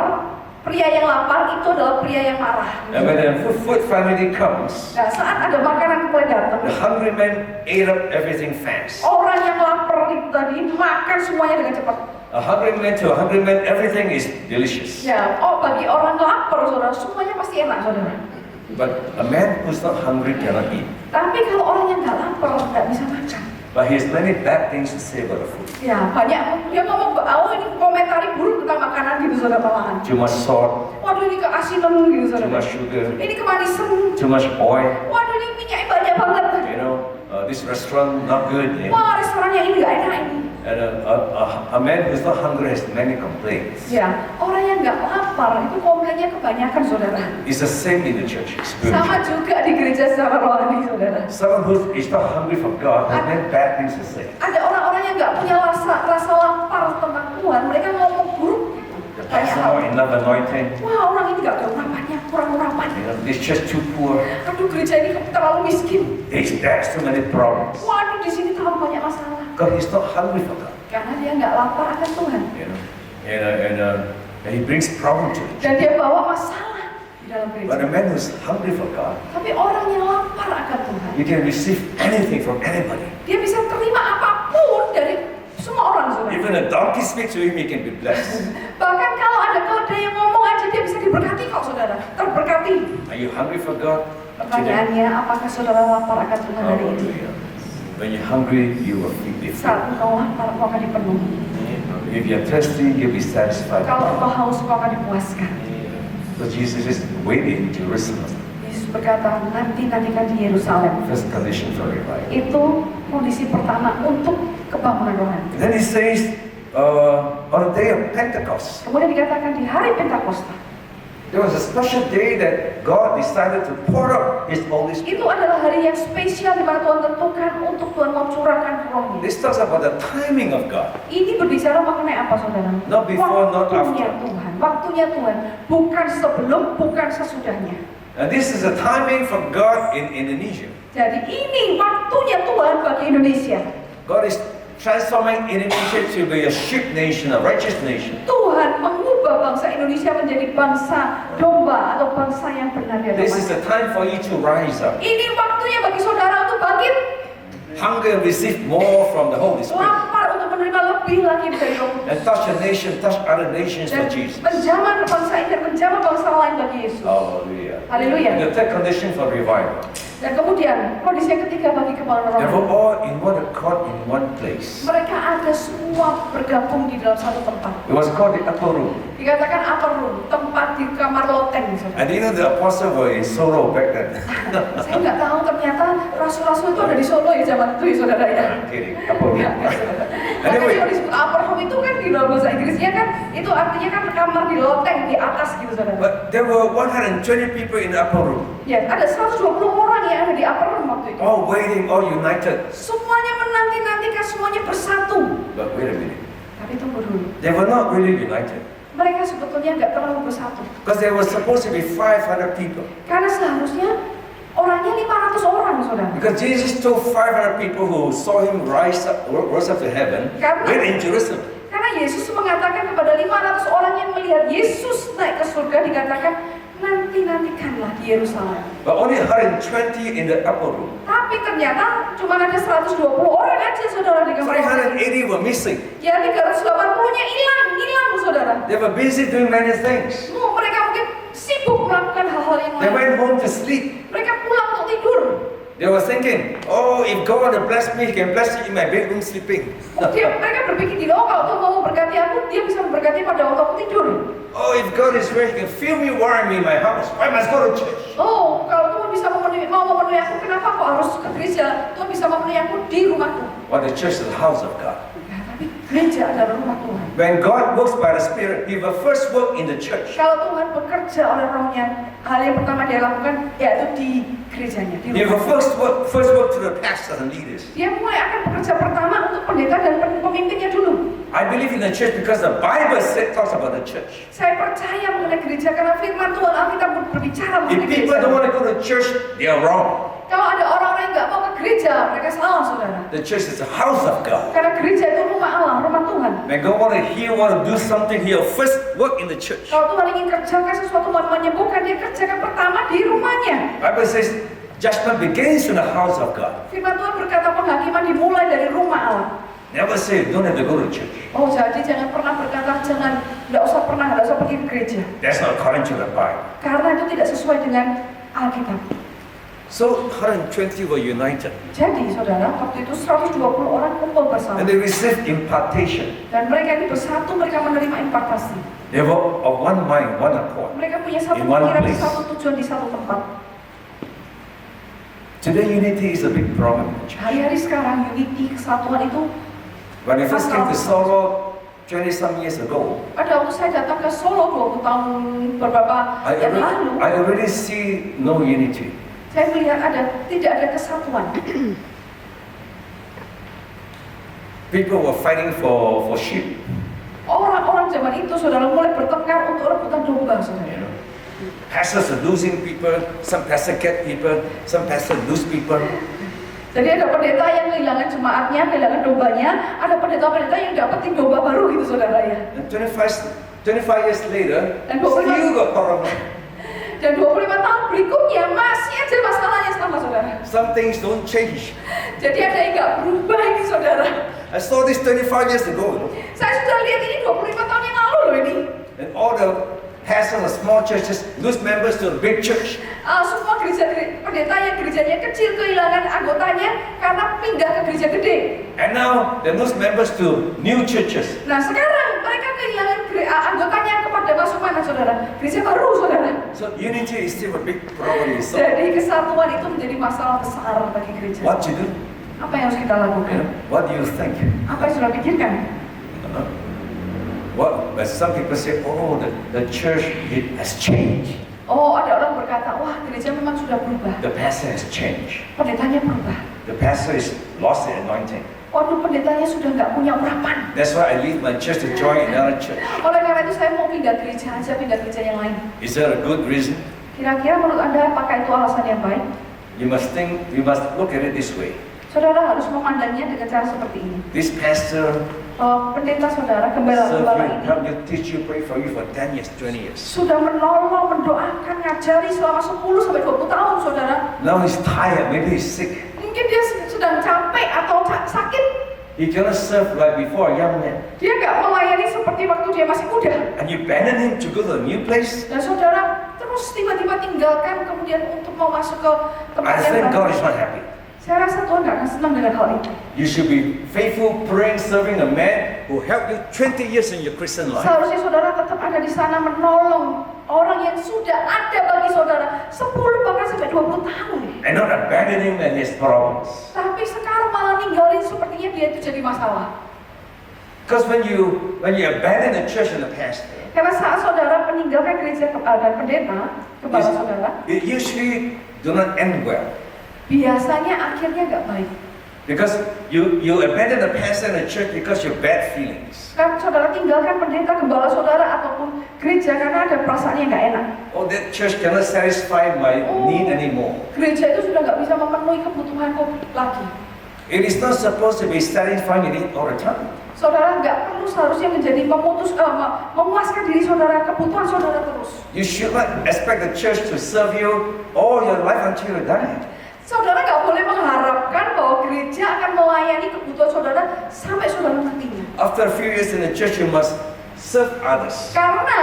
[SPEAKER 2] pria yang lapar itu adalah pria yang marah.
[SPEAKER 3] And when the food family comes,
[SPEAKER 2] Nah, saat ada makanan mulai datang,
[SPEAKER 3] the hungry man ate up everything fast.
[SPEAKER 2] orang yang lapar itu tadi makan semuanya dengan cepat.
[SPEAKER 3] A hungry man to a hungry man, everything is delicious.
[SPEAKER 2] Ya, bagi orang lapar saudara, semuanya pasti enak saudara.
[SPEAKER 3] But a man who's not hungry cannot eat.
[SPEAKER 2] Tapi kalau orang yang nggak lapar nggak bisa makan.
[SPEAKER 3] But he has many bad things to say about the food.
[SPEAKER 2] Ya, banyak dia ngomong, oh ini komentari buruk tentang makanan gitu saudara malahan.
[SPEAKER 3] Too much salt,
[SPEAKER 2] Waduh ini keasinan gitu
[SPEAKER 3] too
[SPEAKER 2] saudara.
[SPEAKER 3] much sugar,
[SPEAKER 2] Ini kemanisan.
[SPEAKER 3] too much oil.
[SPEAKER 2] Waduh ini minyaknya banyak banget.
[SPEAKER 3] You know, this restaurant not good. You know.
[SPEAKER 2] Wah restorannya ini nggak enak ini.
[SPEAKER 3] And a man who's not hungry has many complaints.
[SPEAKER 2] Ya, orang yang nggak lapar itu komplainnya kebanyakan saudara.
[SPEAKER 3] It's the same in the church.
[SPEAKER 2] Sama
[SPEAKER 3] Spiritually.
[SPEAKER 2] juga di gereja secara rohani saudara.
[SPEAKER 3] Someone who is not hungry for God has many bad things to say.
[SPEAKER 2] Ada orang-orang yang nggak punya rasa lapar tentang Tuhan, mereka ngomong buruk.
[SPEAKER 3] The
[SPEAKER 2] Banyak
[SPEAKER 3] pastor
[SPEAKER 2] hal.
[SPEAKER 3] not enough anointing.
[SPEAKER 2] Wah orang ini nggak ada urapannya, kurang urapan.
[SPEAKER 3] You know, this church too poor.
[SPEAKER 2] Aduh gereja ini terlalu miskin.
[SPEAKER 3] There's so many problems.
[SPEAKER 2] Waduh di sini terlalu banyak masalah.
[SPEAKER 3] God is not hungry for God.
[SPEAKER 2] Karena dia nggak lapar akan Tuhan.
[SPEAKER 3] You know, and he brings problem to it.
[SPEAKER 2] Dan dia bawa masalah di dalam
[SPEAKER 3] But a
[SPEAKER 2] gereja.
[SPEAKER 3] man who's hungry for God,
[SPEAKER 2] Tapi orang yang lapar akan Tuhan,
[SPEAKER 3] you can receive anything from anybody.
[SPEAKER 2] dia bisa terima apapun dari semua orang saudara.
[SPEAKER 3] Even a donkey speaks to him, he can be blessed.
[SPEAKER 2] Bahkan kalau ada keledai yang ngomong aja dia bisa diberkati kok saudara. Terberkati.
[SPEAKER 3] Are you hungry for God? Today?
[SPEAKER 2] Pertanyaannya, apakah saudara lapar akan Tuhan hari ini?
[SPEAKER 3] Hallelujah. When you're hungry, you will be filled.
[SPEAKER 2] Saat engkau lapar, engkau akan dipenuhi.
[SPEAKER 3] If you're thirsty, you'll be satisfied.
[SPEAKER 2] Kalau engkau haus, engkau akan dipuaskan.
[SPEAKER 3] But Jesus is waiting in Jerusalem.
[SPEAKER 2] Yesus berkata, nantikan di Yerusalem.
[SPEAKER 3] First condition for revival.
[SPEAKER 2] Itu kondisi pertama untuk kebangunan rohani.
[SPEAKER 3] Then he says, on the day of Pentecost,
[SPEAKER 2] Kemudian dikatakan di hari Pentakosta.
[SPEAKER 3] there was a special day that God decided to pour out His Holy Spirit.
[SPEAKER 2] Itu adalah hari yang spesial di mana Tuhan tentukan untuk Tuhan mau curahkan rohnya.
[SPEAKER 3] This talks about the timing of God.
[SPEAKER 2] Ini berbicara mengenai apa saudara?
[SPEAKER 3] Not before, not
[SPEAKER 2] Waktunya
[SPEAKER 3] after.
[SPEAKER 2] Tuhan. Waktunya Tuhan. Bukan sebelum, bukan sesudahnya.
[SPEAKER 3] And this is the timing for God in Indonesia.
[SPEAKER 2] Jadi ini waktunya Tuhan bagi Indonesia.
[SPEAKER 3] God is transforming Indonesia to be a sheep nation, a righteous nation.
[SPEAKER 2] Tuhan mengubah bangsa Indonesia menjadi bangsa domba atau bangsa yang benar di
[SPEAKER 3] This is
[SPEAKER 2] hadapan.
[SPEAKER 3] the time for you to rise up.
[SPEAKER 2] Ini waktunya bagi saudara untuk bangkit,
[SPEAKER 3] Hunger and receive more from the Holy Spirit.
[SPEAKER 2] lapar untuk menerima lebih lagi dari Roh
[SPEAKER 3] And
[SPEAKER 2] Kudus.
[SPEAKER 3] touch a nation, touch other nations for
[SPEAKER 2] Dan
[SPEAKER 3] Jesus.
[SPEAKER 2] menjamah bangsa ini dan menjamah bangsa lain bagi Yesus.
[SPEAKER 3] Hallelujah.
[SPEAKER 2] Haleluya.
[SPEAKER 3] And the third condition for revival.
[SPEAKER 2] Dan kemudian kondisi yang ketiga bagi kebangunan
[SPEAKER 3] They were
[SPEAKER 2] rohani.
[SPEAKER 3] all in one accord in one place.
[SPEAKER 2] Mereka ada semua bergabung di dalam satu tempat.
[SPEAKER 3] It was called the upper room.
[SPEAKER 2] Dikatakan upper room, tempat di kamar loteng. Saudara.
[SPEAKER 3] And you know the apostle were in Solo back then.
[SPEAKER 2] Saya nggak tahu ternyata rasul-rasul itu ada di Solo ya zaman itu ya saudara ya.
[SPEAKER 3] I'm kidding. Upper room.
[SPEAKER 2] Ya, ya, saudara. Makanya
[SPEAKER 3] Anyway.
[SPEAKER 2] kalau disebut upper room itu kan di dalam bahasa Inggrisnya kan itu artinya kan kamar di loteng di atas gitu saudara.
[SPEAKER 3] But there were 120 people in the upper room.
[SPEAKER 2] Ya, ada 120 orang yang ada di upper room waktu itu.
[SPEAKER 3] All waiting, all united.
[SPEAKER 2] Semuanya menanti-nantikan, semuanya bersatu.
[SPEAKER 3] But wait a minute.
[SPEAKER 2] Tapi tunggu dulu.
[SPEAKER 3] They were not really united.
[SPEAKER 2] Mereka sebetulnya nggak terlalu bersatu.
[SPEAKER 3] Because there was supposed to be 500 people.
[SPEAKER 2] Karena seharusnya orangnya 500 orang saudara.
[SPEAKER 3] Because Jesus told 500 people who saw him rose up to heaven, wait in Jerusalem.
[SPEAKER 2] Karena Yesus mengatakan kepada 500 orang yang melihat Yesus naik ke surga, dikatakan nantikanlah di Yerusalem.
[SPEAKER 3] But only 120 in the upper room.
[SPEAKER 2] Tapi ternyata cuma ada 120 orang aja saudara di kamar loteng.
[SPEAKER 3] 380 were missing.
[SPEAKER 2] Ya 380-nya hilang saudara.
[SPEAKER 3] They were busy doing many things.
[SPEAKER 2] Mereka mungkin sibuk melakukan hal-hal yang
[SPEAKER 3] They
[SPEAKER 2] lain.
[SPEAKER 3] went home to sleep.
[SPEAKER 2] Mereka pulang untuk tidur.
[SPEAKER 3] They were thinking, oh, if God want to bless me, He can bless me in my bedroom sleeping.
[SPEAKER 2] Mereka berpikir gini, oh kalau Tuhan mau memberkati aku, Dia bisa memberkati pada waktu aku tidur.
[SPEAKER 3] Oh, if God is real, He can fill me warm in my house. Why must I go to church?
[SPEAKER 2] Oh, kalau Tuhan bisa mau memenuhi aku, kenapa kok harus ke gereja? Tuhan bisa memenuhi aku di rumahku.
[SPEAKER 3] Well, the church is the house of God.
[SPEAKER 2] Ya, tapi gereja adalah rumah Tuhan.
[SPEAKER 3] When God works by the Spirit, He will first work in the church.
[SPEAKER 2] Kalau Tuhan bekerja oleh rohnya, hal yang pertama dia lakukan yaitu di gerejanya, di
[SPEAKER 3] He will
[SPEAKER 2] rumah.
[SPEAKER 3] first work to the pastors and leaders.
[SPEAKER 2] Dia mulai akan bekerja pertama untuk pendeta dan pemimpinnya dulu.
[SPEAKER 3] I believe in the church because the Bible talks about the church.
[SPEAKER 2] Saya percaya mengenai gereja karena firman Tuhan Alkitab berbicara
[SPEAKER 3] If
[SPEAKER 2] mengenai
[SPEAKER 3] people don't
[SPEAKER 2] gereja.
[SPEAKER 3] want to go to church, they are wrong.
[SPEAKER 2] Kalau ada orang-orang yang nggak mau ke gereja, mereka salah saudara.
[SPEAKER 3] The church is the house of God.
[SPEAKER 2] Karena gereja itu rumah Allah, rumah Tuhan.
[SPEAKER 3] When God want to do something, He'll first work in the church.
[SPEAKER 2] Kalau Tuhan ingin kerjakan sesuatu, mau menyembuhkan, dia kerjakan pertama di rumahnya.
[SPEAKER 3] Bible says judgment begins in the house of God.
[SPEAKER 2] Firman Tuhan berkata penghakiman dimulai dari rumah Allah.
[SPEAKER 3] Never say you don't have to go to church.
[SPEAKER 2] Oh, jadi jangan pernah berkata nggak usah pergi ke gereja.
[SPEAKER 3] That's not according to the Bible.
[SPEAKER 2] Karena itu tidak sesuai dengan Alkitab.
[SPEAKER 3] So 120 were united.
[SPEAKER 2] Jadi saudara, waktu itu 120 orang kumpul bersama.
[SPEAKER 3] And they received impartation.
[SPEAKER 2] Dan mereka ini bersatu, mereka menerima impartasi.
[SPEAKER 3] They were of one mind, one accord.
[SPEAKER 2] Mereka punya satu
[SPEAKER 3] In one
[SPEAKER 2] pikiran,
[SPEAKER 3] place.
[SPEAKER 2] satu tujuan di satu tempat.
[SPEAKER 3] Today unity is a big problem.
[SPEAKER 2] Hari-hari sekarang unity, kesatuan itu,
[SPEAKER 3] When I first came to Solo 20 some years ago,
[SPEAKER 2] pada waktu saya datang ke Solo 20 tahun beberapa yang lalu,
[SPEAKER 3] I already see no unity.
[SPEAKER 2] saya melihat tidak ada kesatuan.
[SPEAKER 3] People were fighting for sheep.
[SPEAKER 2] Orang-orang zaman itu, saudara, mulai bertengkar untuk rebutan domba, saudara.
[SPEAKER 3] Pastors are losing people, some pastors get people, some pastors lose people.
[SPEAKER 2] Jadi ada pendeta yang kehilangan jemaatnya, kehilangan dombanya, ada pendeta-pendeta yang dapetin domba baru gitu, saudara ya.
[SPEAKER 3] And 25 years later,
[SPEAKER 2] And
[SPEAKER 3] still got problem.
[SPEAKER 2] Dan 25 tahun berikutnya masih aja masalahnya sama, saudara.
[SPEAKER 3] Some things don't change.
[SPEAKER 2] Jadi ada yang nggak berubah ini, saudara.
[SPEAKER 3] I saw this 25 years ago.
[SPEAKER 2] Saya sudah lihat ini 25 tahun yang lalu loh ini.
[SPEAKER 3] And all the pastors of small churches lose members to a big church.
[SPEAKER 2] Semua pendeta yang gerejanya kecil kehilangan anggotanya karena pindah ke gereja gede.
[SPEAKER 3] And now they lose members to new churches.
[SPEAKER 2] Nah sekarang mereka kehilangan anggotanya kepada masuk mana, saudara? Gereja baru, saudara.
[SPEAKER 3] So unity is still a big problem in Solo.
[SPEAKER 2] Jadi kesatuan itu menjadi masalah besar bagi gereja.
[SPEAKER 3] What you do?
[SPEAKER 2] Apa yang harus kita lakukan?
[SPEAKER 3] What do you think?
[SPEAKER 2] Apa yang sudah pikirkan?
[SPEAKER 3] But some people say, oh, the church has changed.
[SPEAKER 2] Oh, ada orang berkata, wah gereja memang sudah berubah.
[SPEAKER 3] The pastor has changed.
[SPEAKER 2] Pendetanya berubah.
[SPEAKER 3] The pastor is lost the anointing.
[SPEAKER 2] Waduh, pendetanya sudah nggak punya urapan.
[SPEAKER 3] That's why I leave my church to join another church.
[SPEAKER 2] Oleh karena itu saya mau pindah gereja aja, pindah gereja yang lain.
[SPEAKER 3] Is that a good reason?
[SPEAKER 2] Kira-kira menurut Anda apakah itu alasan yang baik?
[SPEAKER 3] You must look at it this way.
[SPEAKER 2] Saudara harus memandangnya dengan cara seperti ini.
[SPEAKER 3] This pastor
[SPEAKER 2] Pendeta saudara,
[SPEAKER 3] serve
[SPEAKER 2] gembala-gembala
[SPEAKER 3] you,
[SPEAKER 2] ini
[SPEAKER 3] help you, teach you, pray for you for 10 years, 20 years.
[SPEAKER 2] sudah menolong, mendoakan, ngajari selama 10-20 tahun, saudara.
[SPEAKER 3] Now he's tired, maybe he's sick.
[SPEAKER 2] Mungkin dia sedang capek atau sakit.
[SPEAKER 3] He cannot serve like before, a young man.
[SPEAKER 2] Dia nggak melayani seperti waktu dia masih muda.
[SPEAKER 3] And you abandon him to go to a new place.
[SPEAKER 2] Dan saudara terus tiba-tiba tinggalkan kemudian untuk mau masuk ke tempat
[SPEAKER 3] I
[SPEAKER 2] yang
[SPEAKER 3] think God
[SPEAKER 2] baru.
[SPEAKER 3] is not happy.
[SPEAKER 2] Saya rasa Tuhan nggak akan senang dengan hal itu.
[SPEAKER 3] You should be faithful, praying, serving a man who helped you 20 years in your Christian life.
[SPEAKER 2] Seharusnya saudara tetap ada di sana menolong orang yang sudah ada bagi saudara 10 bahkan sampai 20 tahun.
[SPEAKER 3] And not abandon him and his problems.
[SPEAKER 2] Tapi sekarang malah ninggalin sepertinya dia itu jadi masalah.
[SPEAKER 3] Because when you abandon the church and the pastor,
[SPEAKER 2] Karena saat saudara meninggalkan gereja dan pendeta, kepala saudara,
[SPEAKER 3] it usually do not end well.
[SPEAKER 2] biasanya akhirnya nggak baik.
[SPEAKER 3] Because you abandon the pastor and the church because you have bad feelings.
[SPEAKER 2] Kan saudara tinggalkan pendeta, gembala saudara ataupun gereja karena ada perasaan yang nggak enak.
[SPEAKER 3] Oh, that church cannot satisfy my need anymore.
[SPEAKER 2] Gereja itu sudah nggak bisa memenuhi kebutuhanku lagi.
[SPEAKER 3] It is not supposed to be satisfying your need all the time.
[SPEAKER 2] Saudara nggak perlu seharusnya menjadi memuaskan diri saudara, kebutuhan saudara terus.
[SPEAKER 3] You should not expect the church to serve you all your life until you die.
[SPEAKER 2] Saudara nggak boleh mengharapkan bahwa gereja akan melayani kebutuhan saudara sampai saudara matinya.
[SPEAKER 3] After a few years in the church, you must serve others.
[SPEAKER 2] Karena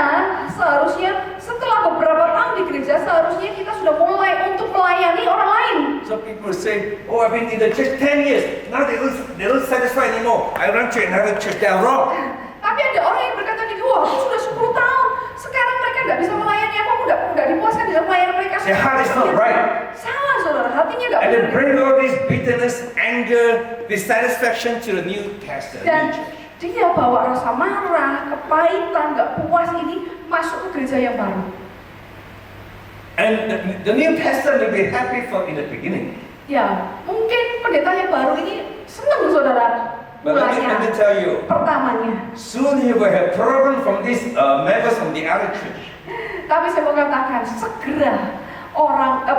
[SPEAKER 2] seharusnya setelah beberapa tahun di gereja, seharusnya kita sudah mulai untuk melayani orang lain.
[SPEAKER 3] Some people say, oh, I've been in the church 10 years. Now they don't satisfy anymore. I run to another church. They are wrong.
[SPEAKER 2] Tapi ada orang yang berkata gini, wah aku sudah 10 tahun, sekarang mereka nggak bisa melayani aku, nggak dipuaskan dengan pelayanan mereka.
[SPEAKER 3] Their heart is not right.
[SPEAKER 2] Salah saudara, hatinya nggak
[SPEAKER 3] And they
[SPEAKER 2] benar.
[SPEAKER 3] bring all this bitterness, anger, dissatisfaction to the new pastor.
[SPEAKER 2] Dan
[SPEAKER 3] new church.
[SPEAKER 2] dia bawa rasa marah, kepahitan, nggak puas ini masuk ke gereja yang baru.
[SPEAKER 3] And the new pastor may be happy in the beginning.
[SPEAKER 2] Ya, mungkin pendeta yang baru ini senang saudara.
[SPEAKER 3] But let me
[SPEAKER 2] Mulanya,
[SPEAKER 3] tell you,
[SPEAKER 2] pertamanya.
[SPEAKER 3] soon he will have problem from these members from the other church.
[SPEAKER 2] Tapi saya mau katakan, segera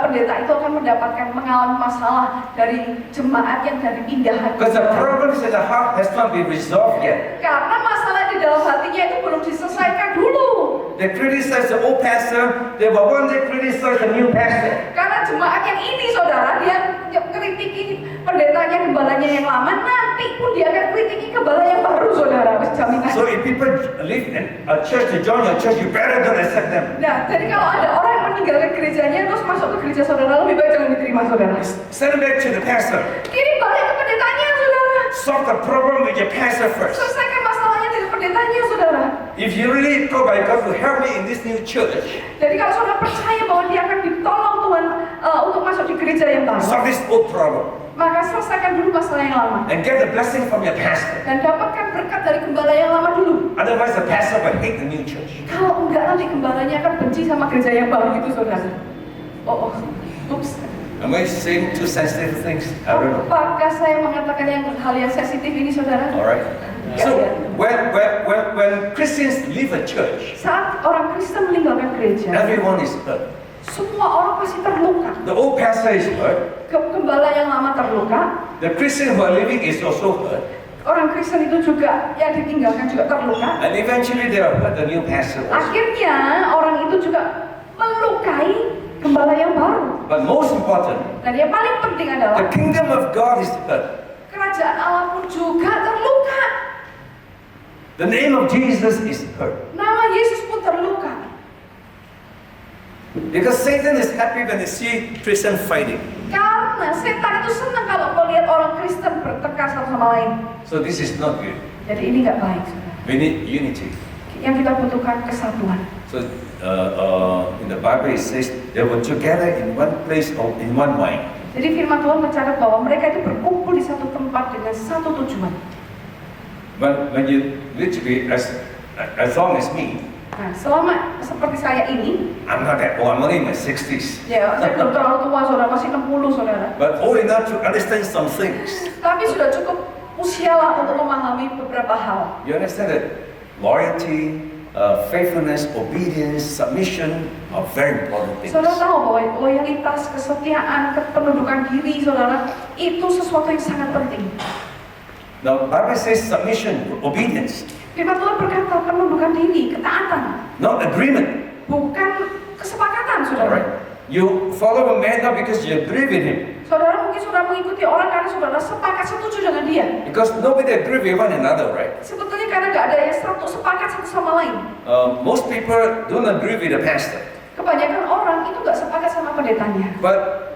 [SPEAKER 2] pendeta itu akan mengalami masalah dari jemaat yang dari pindahan.
[SPEAKER 3] Because the problems in the heart has not been resolved yet.
[SPEAKER 2] Karena masalah di dalam hatinya itu belum diselesaikan dulu.
[SPEAKER 3] They criticize the old pastor, they will one day criticize the new pastor.
[SPEAKER 2] Karena jemaat yang ini saudara, dia kritiki pendetanya, gembalanya yang lama, nanti pun dia akan kritiki gembala yang baru saudara. Jaminan.
[SPEAKER 3] So if people leave a church to join your church, you better don't accept them.
[SPEAKER 2] Nah, jadi kalau ada orang yang meninggalkan gerejanya terus masuk ke gereja saudara, lebih baik jangan diterima saudara.
[SPEAKER 3] Send it back to the pastor.
[SPEAKER 2] Kirim balik ke pendetanya saudara.
[SPEAKER 3] Solve the problem with your pastor first.
[SPEAKER 2] Selesaikan masalahnya dengan pendetanya saudara.
[SPEAKER 3] If you really go by God to help me in this new church,
[SPEAKER 2] Jadi kalau saudara percaya bahwa dia akan ditolong Tuhan untuk masuk di gereja yang baru,
[SPEAKER 3] solve this old problem
[SPEAKER 2] maka selesaikan dulu masalah yang lama
[SPEAKER 3] and get the blessing from your pastor.
[SPEAKER 2] dan dapatkan berkat dari gembala yang lama dulu.
[SPEAKER 3] Otherwise, the pastor will hate the new church.
[SPEAKER 2] Kalau enggak nanti gembalanya akan benci sama gereja yang baru itu saudara. Ups.
[SPEAKER 3] Am I saying too sensitive things? I don't know.
[SPEAKER 2] Apakah saya mengatakan hal yang sensitif ini saudara?
[SPEAKER 3] All right. So when Christians leave a church,
[SPEAKER 2] Saat orang Kristen meninggalkan gereja,
[SPEAKER 3] everyone is hurt.
[SPEAKER 2] semua orang pasti terluka.
[SPEAKER 3] The old pastor is hurt.
[SPEAKER 2] Gembala yang lama terluka.
[SPEAKER 3] The Christian who are leaving is also hurt.
[SPEAKER 2] Orang Kristen itu juga yang ditinggalkan juga terluka.
[SPEAKER 3] And eventually they are hurt the new pastor also.
[SPEAKER 2] Akhirnya orang itu juga melukai gembala yang baru.
[SPEAKER 3] But most important,
[SPEAKER 2] Dan yang paling penting adalah
[SPEAKER 3] the kingdom of God is hurt.
[SPEAKER 2] kerajaan Allah pun juga terluka.
[SPEAKER 3] The name of Jesus is hurt.
[SPEAKER 2] Nama Yesus pun terluka.
[SPEAKER 3] Because Satan is happy when they see Christians fighting.
[SPEAKER 2] Karena setan itu senang kalau melihat orang Kristen bertengkar satu sama lain.
[SPEAKER 3] So this is not good.
[SPEAKER 2] Jadi ini nggak baik, saudara.
[SPEAKER 3] We need unity.
[SPEAKER 2] Yang kita butuhkan kesatuan.
[SPEAKER 3] So in the Bible it says they were together in one place or in one mind.
[SPEAKER 2] Jadi firman Tuhan mencatat bahwa mereka itu berkumpul di satu tempat dengan satu tujuan.
[SPEAKER 3] But when you literally as long as me,
[SPEAKER 2] Nah, selama seperti saya ini,
[SPEAKER 3] I'm not that old. I'm only in my 60s.
[SPEAKER 2] ya saya belum terlalu tua, saudara, masih 60 saudara.
[SPEAKER 3] But old enough to understand some things.
[SPEAKER 2] Tapi sudah cukup usialah untuk memahami beberapa hal.
[SPEAKER 3] You understand that loyalty, faithfulness, obedience, submission are very important things.
[SPEAKER 2] Saudara tahu bahwa loyalitas, kesetiaan, kependudukan diri, saudara, itu sesuatu yang sangat penting.
[SPEAKER 3] Now, Bible says submission, obedience,
[SPEAKER 2] Firman Tuhan berkata penundukan diri, ketaatan,
[SPEAKER 3] not agreement.
[SPEAKER 2] bukan kesepakatan, saudara.
[SPEAKER 3] Alright? You follow a man not because you agree with him,
[SPEAKER 2] Saudara mungkin sudah mengikuti orang karena saudara sepakat setuju dengan dia.
[SPEAKER 3] because nobody agree with one another, right?
[SPEAKER 2] Sebetulnya karena nggak ada yang sepakat satu sama lain.
[SPEAKER 3] Most people don't agree with the pastor,
[SPEAKER 2] Kebanyakan orang itu nggak sepakat sama pendetanya.
[SPEAKER 3] but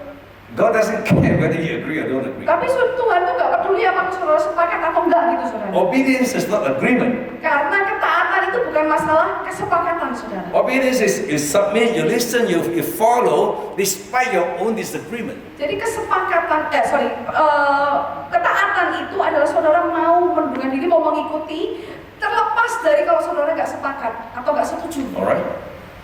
[SPEAKER 3] God doesn't care whether you agree or don't agree.
[SPEAKER 2] Tapi Tuhan tuh nggak peduli apakah saudara sepakat atau enggak gitu saudara.
[SPEAKER 3] Obedience is not agreement.
[SPEAKER 2] Karena ketaatan itu bukan masalah kesepakatan saudara.
[SPEAKER 3] Obedience is you submit, you listen, you follow despite your own disagreement.
[SPEAKER 2] Jadi ketaatan itu adalah saudara mau menundukkan diri, mau mengikuti, terlepas dari kalau saudara nggak sepakat atau nggak setuju.
[SPEAKER 3] Alright?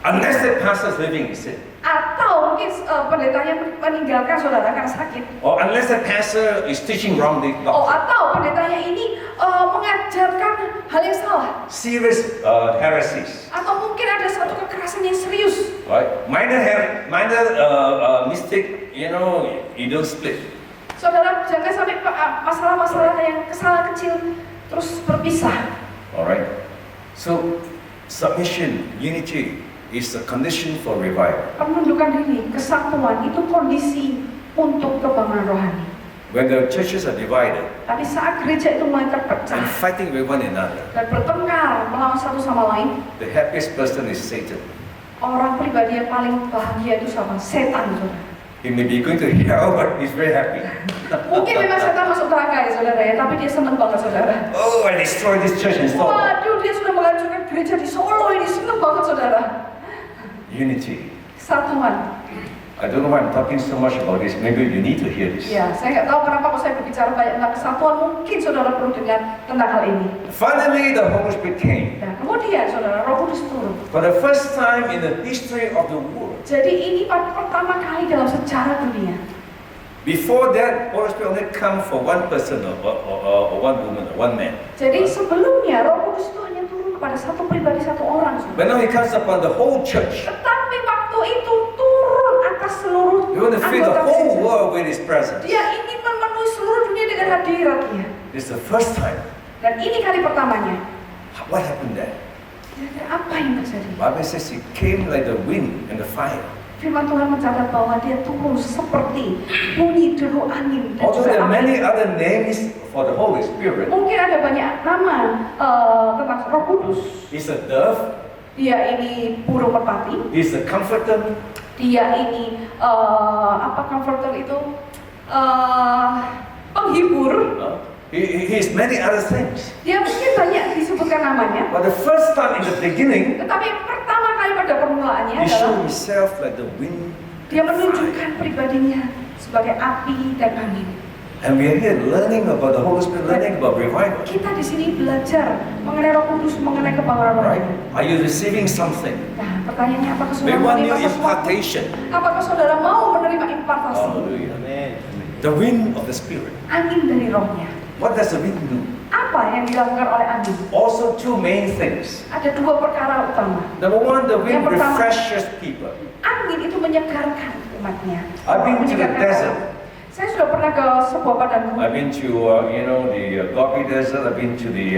[SPEAKER 3] Unless the pastor is living in sin.
[SPEAKER 2] Atau mungkin pendetanya meninggalkan saudara karena sakit.
[SPEAKER 3] Or unless the pastor is teaching wrongly.
[SPEAKER 2] Atau pendetanya ini mengajarkan hal yang salah.
[SPEAKER 3] Serious heresies.
[SPEAKER 2] Atau mungkin ada satu kekerasan yang serius.
[SPEAKER 3] Right? Minor mistake, you don't split.
[SPEAKER 2] Saudara jangan sampai masalah-masalah yang kesalahan kecil terus berpisah.
[SPEAKER 3] Alright? So, submission, unity is a condition for revival.
[SPEAKER 2] Penundukan diri, kesatuan itu kondisi untuk kebangunan rohani.
[SPEAKER 3] When the churches are divided
[SPEAKER 2] Tapi saat gereja itu mulai
[SPEAKER 3] and
[SPEAKER 2] terpecah
[SPEAKER 3] fighting with one another,
[SPEAKER 2] dan bertengkar melawan satu sama lain,
[SPEAKER 3] the happiest person is Satan.
[SPEAKER 2] orang pribadi yang paling bahagia itu sama setan, saudara.
[SPEAKER 3] He may be going to hell, but he's very happy.
[SPEAKER 2] Mungkin memang setan masuk neraka ya saudara ya, tapi dia senang banget saudara.
[SPEAKER 3] Oh, I destroyed this church and so on.
[SPEAKER 2] Waduh, dia sudah menghancurkan gereja di Solo ini, senang banget saudara.
[SPEAKER 3] Unity.
[SPEAKER 2] Kesatuan.
[SPEAKER 3] I don't know why I'm talking so much about this. Maybe you need to hear this.
[SPEAKER 2] Ya, saya nggak tahu kenapa kok saya berbicara banyak tentang kesatuan. Mungkin saudara perlu dengar tentang hal ini.
[SPEAKER 3] Finally, the Holy Spirit came.
[SPEAKER 2] Nah, kemudian saudara, Roh Kudus turun.
[SPEAKER 3] For the first time in the history of the world.
[SPEAKER 2] Jadi ini pertama kali dalam sejarah dunia.
[SPEAKER 3] Before that, Holy Spirit only come for one person or one woman or one man.
[SPEAKER 2] Jadi sebelumnya Roh Kudus itu hanya turun kepada satu pribadi, satu orang. Saudara.
[SPEAKER 3] But now He comes upon the whole church.
[SPEAKER 2] Tetapi waktu itu turun atas seluruh
[SPEAKER 3] You want to fill the
[SPEAKER 2] anggota
[SPEAKER 3] whole
[SPEAKER 2] gereja.
[SPEAKER 3] world with His presence.
[SPEAKER 2] Dia ingin memenuhi seluruh dunia dengan hadiratnya.
[SPEAKER 3] It's the first time.
[SPEAKER 2] Dan ini kali pertamanya.
[SPEAKER 3] What happened there?
[SPEAKER 2] Kira-kira apa yang terjadi?
[SPEAKER 3] Bible says He came like the wind and the fire.
[SPEAKER 2] Firman Tuhan mencatat bahwa dia turun seperti bunyi deru angin dan
[SPEAKER 3] Although
[SPEAKER 2] juga
[SPEAKER 3] there are
[SPEAKER 2] api.
[SPEAKER 3] many other names for the Holy Spirit,
[SPEAKER 2] Mungkin ada banyak nama tentang Roh Kudus.
[SPEAKER 3] He's a dove,
[SPEAKER 2] Dia ini burung merpati,
[SPEAKER 3] He's a comforter,
[SPEAKER 2] dia ini comforter itu penghibur.
[SPEAKER 3] He is many other things.
[SPEAKER 2] Dia mungkin banyak disebutkan namanya.
[SPEAKER 3] But the first time in the beginning,
[SPEAKER 2] Tetapi pertama kali pada permulaannya
[SPEAKER 3] he showed
[SPEAKER 2] adalah
[SPEAKER 3] himself like the wind.
[SPEAKER 2] dia menunjukkan pribadinya sebagai api dan angin.
[SPEAKER 3] And we are here learning about the Holy Spirit, learning about revival.
[SPEAKER 2] Kita di sini belajar mengenai Roh Kudus, mengenai kebangunan
[SPEAKER 3] Right?
[SPEAKER 2] rohani.
[SPEAKER 3] Are you receiving something?
[SPEAKER 2] Nah, pertanyaannya apakah
[SPEAKER 3] We
[SPEAKER 2] saudara
[SPEAKER 3] want
[SPEAKER 2] menerima
[SPEAKER 3] new
[SPEAKER 2] sesuatu?
[SPEAKER 3] impartation.
[SPEAKER 2] Apakah saudara mau menerima impartasi?
[SPEAKER 3] Hallelujah. The wind of the Spirit.
[SPEAKER 2] Angin dari rohnya.
[SPEAKER 3] What does the wind do?
[SPEAKER 2] Apa yang dilakukan oleh angin?
[SPEAKER 3] Also two main things.
[SPEAKER 2] Ada dua perkara utama.
[SPEAKER 3] Number one, the wind
[SPEAKER 2] Yang pertama,
[SPEAKER 3] refreshes people.
[SPEAKER 2] angin itu menyegarkan umatnya.
[SPEAKER 3] I've been to the
[SPEAKER 2] Menyegarkan
[SPEAKER 3] desert.
[SPEAKER 2] orang. Saya sudah pernah ke sebuah padang
[SPEAKER 3] I've
[SPEAKER 2] gurun.
[SPEAKER 3] been to, the Gobi Desert. I've been to the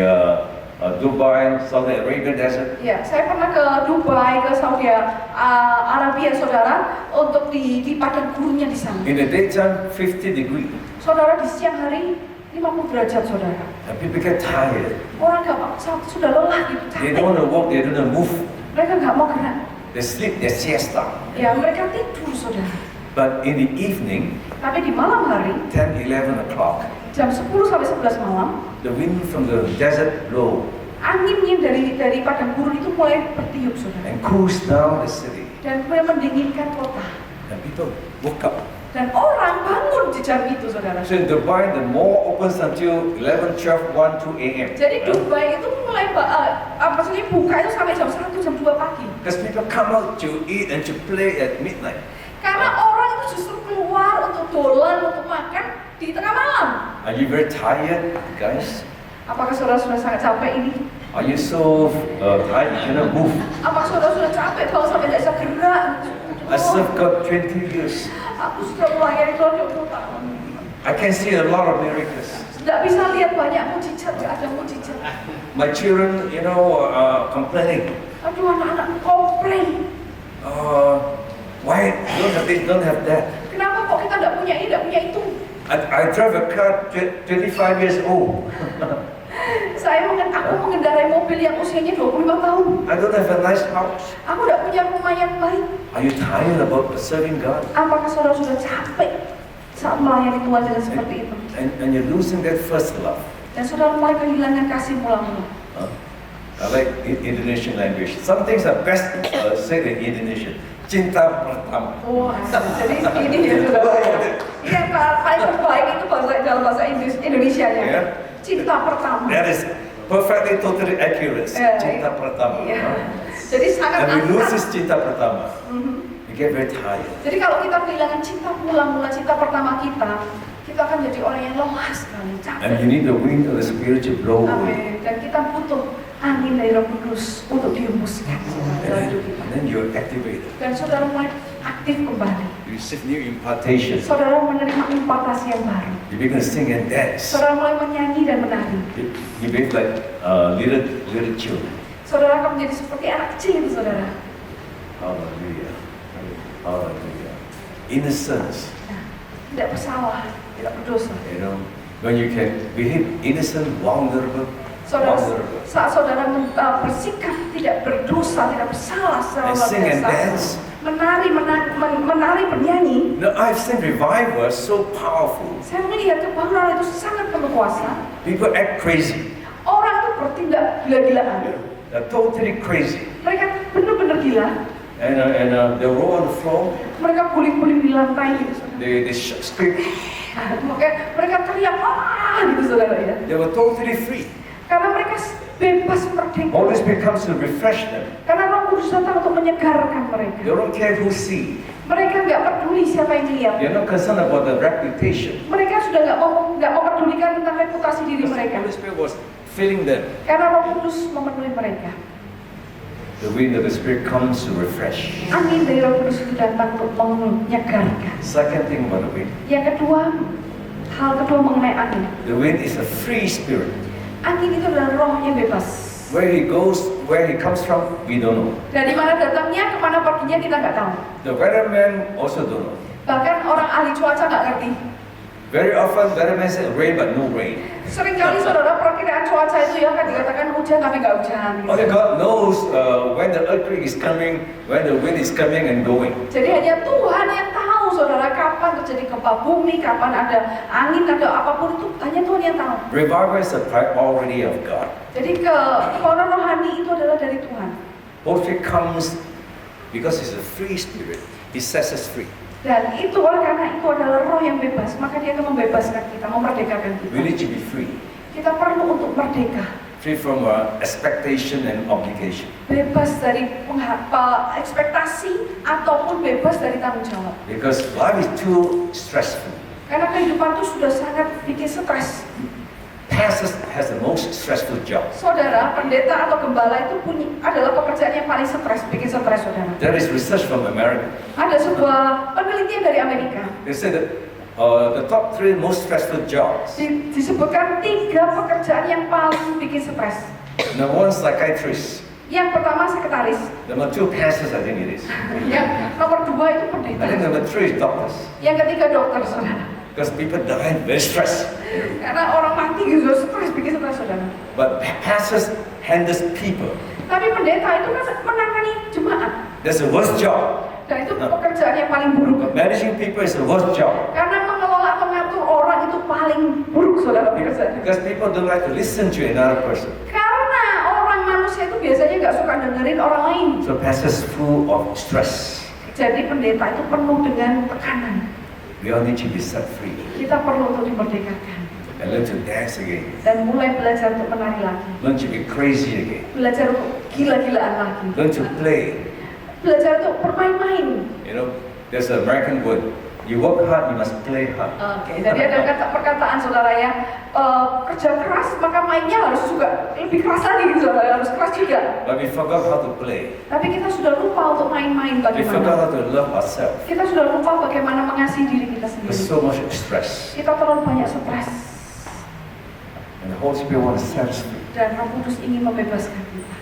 [SPEAKER 3] Dubai, Saudi Arabia Desert.
[SPEAKER 2] Ya, saya pernah ke Dubai, ke Saudi Arabia, saudara, untuk di padang gurunnya di sana.
[SPEAKER 3] In the daytime, 50 degrees.
[SPEAKER 2] Saudara, di siang hari 50 derajat, saudara.
[SPEAKER 3] And people get tired.
[SPEAKER 2] Orang nggak sudah lelah gitu,
[SPEAKER 3] They
[SPEAKER 2] capek.
[SPEAKER 3] don't want to walk, they don't want to move.
[SPEAKER 2] Mereka nggak mau gerak.
[SPEAKER 3] They sleep, they siesta.
[SPEAKER 2] Ya, mereka tidur, saudara.
[SPEAKER 3] But in the evening,
[SPEAKER 2] Tapi di malam hari,
[SPEAKER 3] 10, 11 o'clock,
[SPEAKER 2] jam 10 sampai 11 malam,
[SPEAKER 3] the wind from the desert blow
[SPEAKER 2] anginnya dari padang gurun itu mulai bertiup, saudara.
[SPEAKER 3] and cools down the city.
[SPEAKER 2] Dan kemudian mendinginkan kota.
[SPEAKER 3] And people woke up.
[SPEAKER 2] Dan orang bangun di jam itu, saudara.
[SPEAKER 3] So in Dubai, the mall opens until 11, 12, 1, 2 a.m.
[SPEAKER 2] Jadi Dubai itu mulai maksudnya buka itu sampai jam 1, jam 2 pagi.
[SPEAKER 3] Because people come out to eat and to play at midnight.
[SPEAKER 2] Karena orang itu justru keluar untuk dolan, untuk makan di tengah malam.
[SPEAKER 3] Are you very tired, guys?
[SPEAKER 2] Apakah saudara sudah sangat capek ini?
[SPEAKER 3] Are you so tired you cannot move?
[SPEAKER 2] Apakah saudara sudah capek banget sampai tidak bisa gerak?
[SPEAKER 3] I served God 20 years.
[SPEAKER 2] Aku sudah melayani Tuhan 20 tahun.
[SPEAKER 3] I can see a lot of miracles.
[SPEAKER 2] Tidak bisa lihat banyak mujizat, tidak ada mujizat.
[SPEAKER 3] My children, complaining.
[SPEAKER 2] Aduh, anak-anak komplain.
[SPEAKER 3] Why don't have this, don't have that?
[SPEAKER 2] Kenapa kok kita tidak punya ini, tidak punya itu?
[SPEAKER 3] I drive a car 25 years old.
[SPEAKER 2] Aku mengendarai mobil yang usianya 25 tahun.
[SPEAKER 3] I don't have a nice house.
[SPEAKER 2] Aku tidak punya rumah yang baik.
[SPEAKER 3] Are you tired about serving God?
[SPEAKER 2] Apakah saudara sudah capek saat melayani Tuhan dengan seperti itu?
[SPEAKER 3] And you're losing that first love.
[SPEAKER 2] Dan saudara mulai kehilangan kasih mula-mula.
[SPEAKER 3] I like Indonesian language. Some things are best said in Indonesian. Cinta pertama.
[SPEAKER 2] Wah, jadi ini ya saudara. Ini yang paling terbaik itu dalam bahasa Indonesia-nya.
[SPEAKER 3] Yeah.
[SPEAKER 2] Cinta pertama.
[SPEAKER 3] That is perfectly, totally accurate. Cinta pertama.
[SPEAKER 2] Iya. Jadi sangat
[SPEAKER 3] And we lose
[SPEAKER 2] angkat.
[SPEAKER 3] this cinta pertama. We get very tired.
[SPEAKER 2] Jadi kalau kita kehilangan cinta mula-mula, cinta pertama kita akan jadi orang yang lemah sekali,
[SPEAKER 3] And you
[SPEAKER 2] capek.
[SPEAKER 3] need the wind of the Spirit to blow away.
[SPEAKER 2] Amin. Dan kita butuh angin dari Roh Kudus untuk dihembuskan dalam hidup kita.
[SPEAKER 3] And then you're activated.
[SPEAKER 2] Dan saudara mulai aktif kembali.
[SPEAKER 3] You receive new impartation.
[SPEAKER 2] Saudara menerima impartasi yang baru.
[SPEAKER 3] You begin to sing and dance.
[SPEAKER 2] Saudara mulai menyanyi dan menari.
[SPEAKER 3] You behave like little children.
[SPEAKER 2] Saudara akan menjadi seperti anak kecil itu, saudara.
[SPEAKER 3] Hallelujah. Hallelujah. Innocence.
[SPEAKER 2] Nah, tidak bersalah, tidak berdosa.
[SPEAKER 3] When you can behave innocent, vulnerable,
[SPEAKER 2] Saudara, saat saudara bersikap tidak berdosa, tidak bersalah secara
[SPEAKER 3] and
[SPEAKER 2] luar
[SPEAKER 3] sing and dance.
[SPEAKER 2] biasa, menari, bernyanyi.
[SPEAKER 3] No, I've seen revival so powerful.
[SPEAKER 2] Saya melihat kebangunan itu sangat penuh kuasa.
[SPEAKER 3] People act crazy.
[SPEAKER 2] Orang itu bertindak gila-gilaan.
[SPEAKER 3] They're totally crazy.
[SPEAKER 2] Mereka benar-benar gila.
[SPEAKER 3] And they roll on the floor.
[SPEAKER 2] Mereka guling-guling di lantai gitu. Saudara.
[SPEAKER 3] They scream.
[SPEAKER 2] Makanya mereka teriak, gitu saudara ya.
[SPEAKER 3] They were totally free.
[SPEAKER 2] Karena mereka bebas merdeka.
[SPEAKER 3] Holy Spirit comes to refresh them.
[SPEAKER 2] Karena Roh Kudus datang untuk menyegarkan mereka.
[SPEAKER 3] They don't care who see.
[SPEAKER 2] Mereka nggak peduli siapa yang lihat.
[SPEAKER 3] They're not concerned about the reputation.
[SPEAKER 2] Mereka sudah nggak mau pedulikan tentang reputasi diri mereka.
[SPEAKER 3] Holy Spirit was filling them.
[SPEAKER 2] Karena Roh Kudus memenuhi mereka.
[SPEAKER 3] The wind of the Spirit comes to refresh.
[SPEAKER 2] Angin dari Roh Kudus itu datang untuk menyegarkan.
[SPEAKER 3] Second thing about the wind.
[SPEAKER 2] Yang kedua, hal kedua mengenai angin.
[SPEAKER 3] The wind is a free spirit.
[SPEAKER 2] Angin itu adalah roh yang bebas.
[SPEAKER 3] Where he goes, where he comes from, we don't know.
[SPEAKER 2] Dari mana datangnya, kemana perginya kita nggak tahu.
[SPEAKER 3] The weatherman also don't know.
[SPEAKER 2] Bahkan orang ahli cuaca nggak ngerti.
[SPEAKER 3] Very often weatherman says rain but no rain.
[SPEAKER 2] Seringkali saudara perkiraan cuaca itu ya akan dikatakan hujan hujan tapi nggak hujan. Gitu.
[SPEAKER 3] Only God knows when the earthquake is coming, when the wind is coming and going.
[SPEAKER 2] Jadi hanya Tuhan yang tahu saudara kapan terjadi gempa bumi, kapan ada angin, ada apapun itu hanya Tuhan yang tahu.
[SPEAKER 3] Revival is a priority of God.
[SPEAKER 2] Jadi kekuatan rohani itu adalah dari Tuhan.
[SPEAKER 3] Holy Spirit comes because it's a free spirit. He sets us free.
[SPEAKER 2] Dan itu oleh karena itu adalah roh yang bebas, maka dia akan membebaskan kita, memerdekakan kita.
[SPEAKER 3] We need to be free.
[SPEAKER 2] Kita perlu untuk merdeka.
[SPEAKER 3] Free from expectation and obligation.
[SPEAKER 2] Bebas dari ekspektasi ataupun bebas dari tanggung jawab.
[SPEAKER 3] Because life is too stressful.
[SPEAKER 2] Karena kehidupan itu sudah sangat bikin stres.
[SPEAKER 3] Pastors has the most stressful job.
[SPEAKER 2] Saudara, pendeta atau gembala itu adalah pekerjaan yang paling stres, bikin stres saudara.
[SPEAKER 3] There is research from America.
[SPEAKER 2] Ada sebuah penelitian dari Amerika.
[SPEAKER 3] They say that the top 3 most stressful jobs.
[SPEAKER 2] Disebutkan 3 pekerjaan yang paling bikin stres.
[SPEAKER 3] Number 1, psychiatrist.
[SPEAKER 2] Yang pertama sekretaris.
[SPEAKER 3] Number 2, pastors, I think it is.
[SPEAKER 2] Yang nomor 2 itu pendeta.
[SPEAKER 3] I think number 3 is doctors.
[SPEAKER 2] Yang ketiga dokter saudara.
[SPEAKER 3] Because people die very stressed.
[SPEAKER 2] Karena orang mati gitu stres, bikin stres saudara.
[SPEAKER 3] But pastors handles people.
[SPEAKER 2] Tapi pendeta itu kan menangani jemaat.
[SPEAKER 3] That's the worst job.
[SPEAKER 2] Dan itu pekerjaan yang paling buruk.
[SPEAKER 3] Managing people is the worst job.
[SPEAKER 2] Karena mengelola, mengatur orang itu paling buruk saudara pekerjaan.
[SPEAKER 3] Because people don't like to listen to another person.
[SPEAKER 2] Karena orang manusia itu biasanya nggak suka dengerin orang lain.
[SPEAKER 3] So pastors full of stress.
[SPEAKER 2] Jadi pendeta itu penuh dengan tekanan.
[SPEAKER 3] We all need to be set free
[SPEAKER 2] Kita perlu untuk dimerdekakan.
[SPEAKER 3] and learn to dance again.
[SPEAKER 2] Dan mulai belajar untuk menari lagi.
[SPEAKER 3] Learn to be crazy again.
[SPEAKER 2] Belajar untuk gila-gilaan lagi.
[SPEAKER 3] Learn to play.
[SPEAKER 2] Belajar untuk bermain-main.
[SPEAKER 3] You know, there's an American word. You work hard, you must play hard.
[SPEAKER 2] Oke, jadi ada perkataan saudara ya, kerja keras maka mainnya harus juga lebih keras lagi gitu saudara, harus keras juga.
[SPEAKER 3] But we forgot how to play.
[SPEAKER 2] Tapi kita sudah lupa untuk main-main
[SPEAKER 3] We forgot
[SPEAKER 2] bagaimana.
[SPEAKER 3] how to love ourselves.
[SPEAKER 2] Kita sudah lupa bagaimana mengasihi diri kita
[SPEAKER 3] There's
[SPEAKER 2] sendiri.
[SPEAKER 3] so much stress.
[SPEAKER 2] Kita terlalu banyak stres
[SPEAKER 3] And the Holy Spirit wants to set us free.
[SPEAKER 2] dan Roh Kudus ingin membebaskan kita.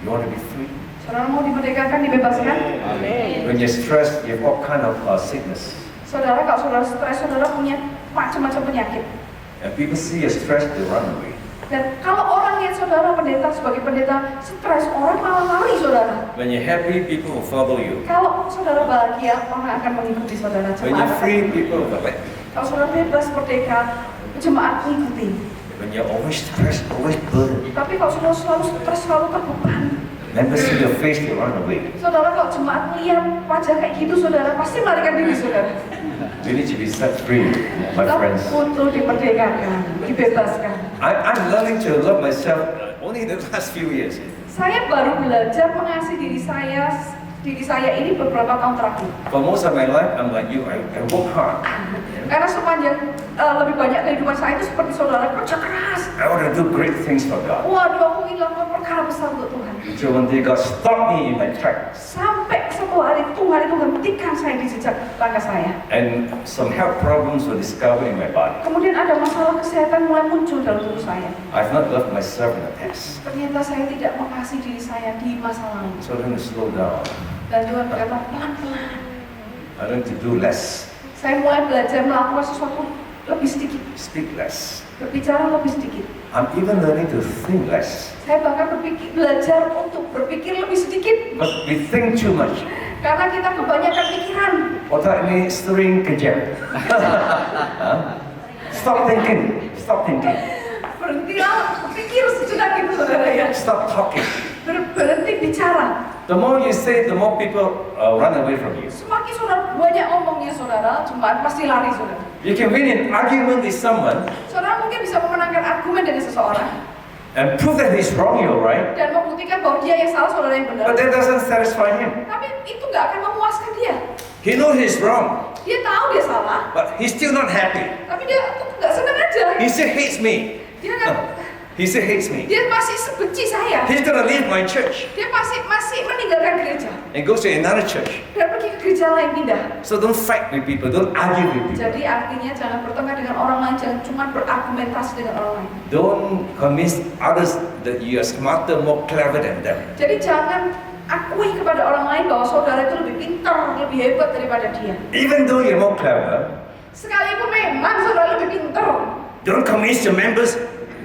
[SPEAKER 3] You want to be free?
[SPEAKER 2] Saudara mau dimerdekakan, dibebaskan?
[SPEAKER 3] When you're stressed, you have all kind of sickness.
[SPEAKER 2] Saudara, kalau saudara stres, saudara punya macam-macam penyakit.
[SPEAKER 3] And people see you stressed, they run away.
[SPEAKER 2] Dan kalau orang lihat saudara pendeta sebagai pendeta stres, orang malah lari saudara.
[SPEAKER 3] When you're happy, people will follow you.
[SPEAKER 2] Kalau saudara bahagia, orang akan mengikuti saudara.
[SPEAKER 3] When you're
[SPEAKER 2] Jemaat.
[SPEAKER 3] free, people will let you.
[SPEAKER 2] Kalau saudara bebas merdeka, jemaat mengikuti.
[SPEAKER 3] When you're always stressed, always burdened,
[SPEAKER 2] Tapi kalau saudara selalu stres, selalu terbeban,
[SPEAKER 3] members see your face, they run away.
[SPEAKER 2] saudara kalau jemaat melihat wajah kayak gitu, saudara pasti melarikan diri saudara.
[SPEAKER 3] We need to be set free, my
[SPEAKER 2] Kita
[SPEAKER 3] friends.
[SPEAKER 2] butuh diperdekakan, dibebaskan.
[SPEAKER 3] I'm learning to love myself only the last few years.
[SPEAKER 2] Saya baru belajar mengasihi diri saya ini beberapa tahun terakhir.
[SPEAKER 3] For most of my life, I'm like you. I work hard.
[SPEAKER 2] Karena sepanjang lebih banyak kehidupan saya itu seperti saudara kerja keras.
[SPEAKER 3] I want to do great things for God.
[SPEAKER 2] Waduh, aku ingin lakukan perkara besar untuk Tuhan.
[SPEAKER 3] So one day God stopped me in my tracks.
[SPEAKER 2] Sampai satu hari Tuhan itu hentikan saya di jejak langkah saya.
[SPEAKER 3] And some health problems were discovered in my body.
[SPEAKER 2] Kemudian ada masalah kesehatan mulai muncul dalam tubuh saya.
[SPEAKER 3] I've not loved myself in the past.
[SPEAKER 2] Ternyata saya tidak mengasihi diri saya di masa lalu.
[SPEAKER 3] So I learned to slow down.
[SPEAKER 2] Dan Tuhan berkata pelan-pelan.
[SPEAKER 3] I learned to do less,
[SPEAKER 2] Saya mulai belajar melakukan sesuatu lebih sedikit,
[SPEAKER 3] speak less.
[SPEAKER 2] berbicara lebih sedikit.
[SPEAKER 3] I'm even learning to think less.
[SPEAKER 2] Saya bahkan belajar untuk berpikir lebih sedikit.
[SPEAKER 3] Because we think too much.
[SPEAKER 2] Karena kita kebanyakan pikiran.
[SPEAKER 3] Otak ini sering kejam. Huh? Stop thinking. Stop thinking.
[SPEAKER 2] Berhentilah berpikir sejenak itu saudara ya.
[SPEAKER 3] Stop talking.
[SPEAKER 2] Berhenti bicara.
[SPEAKER 3] The more you say, the more people run away from you.
[SPEAKER 2] Semakin saudara banyak ngomongnya saudara, jemaat pasti lari saudara.
[SPEAKER 3] You can win an argument with someone
[SPEAKER 2] Saudara mungkin bisa memenangkan argumen dari seseorang
[SPEAKER 3] and prove that he's wrong, you're right.
[SPEAKER 2] dan membuktikan bahwa dia yang salah, saudara yang benar.
[SPEAKER 3] But that doesn't satisfy him.
[SPEAKER 2] Tapi itu nggak akan memuaskan dia.
[SPEAKER 3] He knows he's wrong,
[SPEAKER 2] Dia tahu dia salah,
[SPEAKER 3] but he's still not happy.
[SPEAKER 2] tapi dia tuh nggak senang aja.
[SPEAKER 3] He still hates me.
[SPEAKER 2] Dia kan,
[SPEAKER 3] He still hates me.
[SPEAKER 2] dia masih benci saya.
[SPEAKER 3] He's gonna leave my church
[SPEAKER 2] Dia masih meninggalkan gereja
[SPEAKER 3] and goes to another church.
[SPEAKER 2] dan pergi ke gereja lain pindah.
[SPEAKER 3] So don't fight with people, don't argue with people.
[SPEAKER 2] Jadi artinya jangan bertengkar dengan orang lain, jangan cuma berargumentasi dengan orang lain.
[SPEAKER 3] Don't convince others that you are smarter, more clever than them.
[SPEAKER 2] Jadi jangan akui kepada orang lain bahwa saudara itu lebih pintar, lebih hebat daripada dia.
[SPEAKER 3] Even though you're more clever,
[SPEAKER 2] Sekalipun memang saudara lebih pintar,
[SPEAKER 3] don't convince your members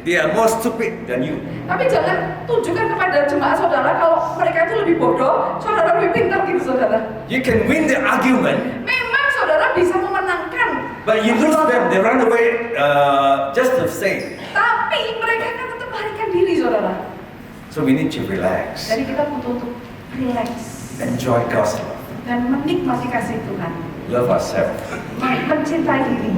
[SPEAKER 3] they are more stupid than you.
[SPEAKER 2] Tapi jangan tunjukkan kepada jemaat saudara kalau mereka itu lebih bodoh, saudara lebih pintar gitu saudara.
[SPEAKER 3] You can win the argument,
[SPEAKER 2] Memang saudara bisa memenangkan,
[SPEAKER 3] but you lose them. They run away just to say.
[SPEAKER 2] tapi mereka akan tetap larikan diri saudara.
[SPEAKER 3] So we need to relax,
[SPEAKER 2] Jadi kita butuh untuk relax
[SPEAKER 3] enjoy God's love,
[SPEAKER 2] dan menikmati kasih Tuhan,
[SPEAKER 3] love ourselves.
[SPEAKER 2] mencintai diri.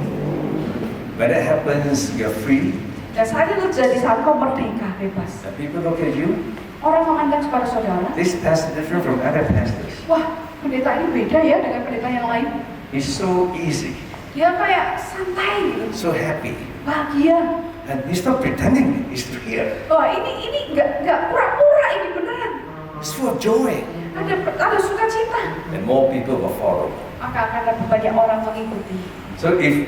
[SPEAKER 3] When that happens, you're free.
[SPEAKER 2] Dan saat itu terjadi saat kau merdeka, bebas.
[SPEAKER 3] And people look at you.
[SPEAKER 2] Orang memandang kepada saudara,
[SPEAKER 3] This pastor different from other pastors.
[SPEAKER 2] wah pendeta ini beda ya dengan pendeta yang lain.
[SPEAKER 3] He's so easy,
[SPEAKER 2] Dia kayak santai gitu,
[SPEAKER 3] so happy,
[SPEAKER 2] bahagia.
[SPEAKER 3] and he's not pretending. He's real.
[SPEAKER 2] Wah ini nggak pura-pura, ini beneran.
[SPEAKER 3] He's full of joy,
[SPEAKER 2] Ada sukacita.
[SPEAKER 3] and more people will follow.
[SPEAKER 2] Maka akan lebih banyak orang mengikuti.
[SPEAKER 3] So if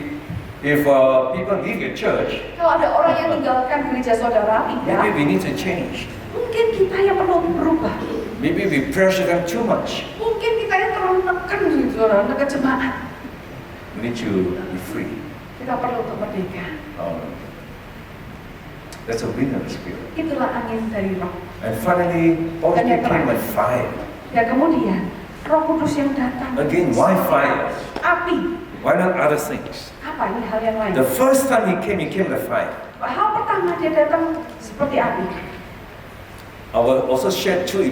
[SPEAKER 3] people leave your church,
[SPEAKER 2] Kalau ada orang yang tinggalkan gereja saudara,
[SPEAKER 3] maybe
[SPEAKER 2] pindah,
[SPEAKER 3] we need to change.
[SPEAKER 2] mungkin kita yang perlu berubah.
[SPEAKER 3] Maybe we pressure them too much.
[SPEAKER 2] Mungkin kita yang terlalu neken gitu saudara, neken jemaat.
[SPEAKER 3] We need to be free.
[SPEAKER 2] Kita perlu untuk merdeka.
[SPEAKER 3] That's a winner spirit.
[SPEAKER 2] Itulah angin dari roh.
[SPEAKER 3] And finally, Holy
[SPEAKER 2] Dan yang
[SPEAKER 3] Spirit came
[SPEAKER 2] terakhir.
[SPEAKER 3] with fire.
[SPEAKER 2] Dan kemudian Roh Kudus yang datang.
[SPEAKER 3] Again, why fire?
[SPEAKER 2] Api.
[SPEAKER 3] Why not other things?
[SPEAKER 2] Apa ini hal yang lain?
[SPEAKER 3] The first time he came with fire.
[SPEAKER 2] Hal pertama dia datang seperti api.
[SPEAKER 3] I will also share two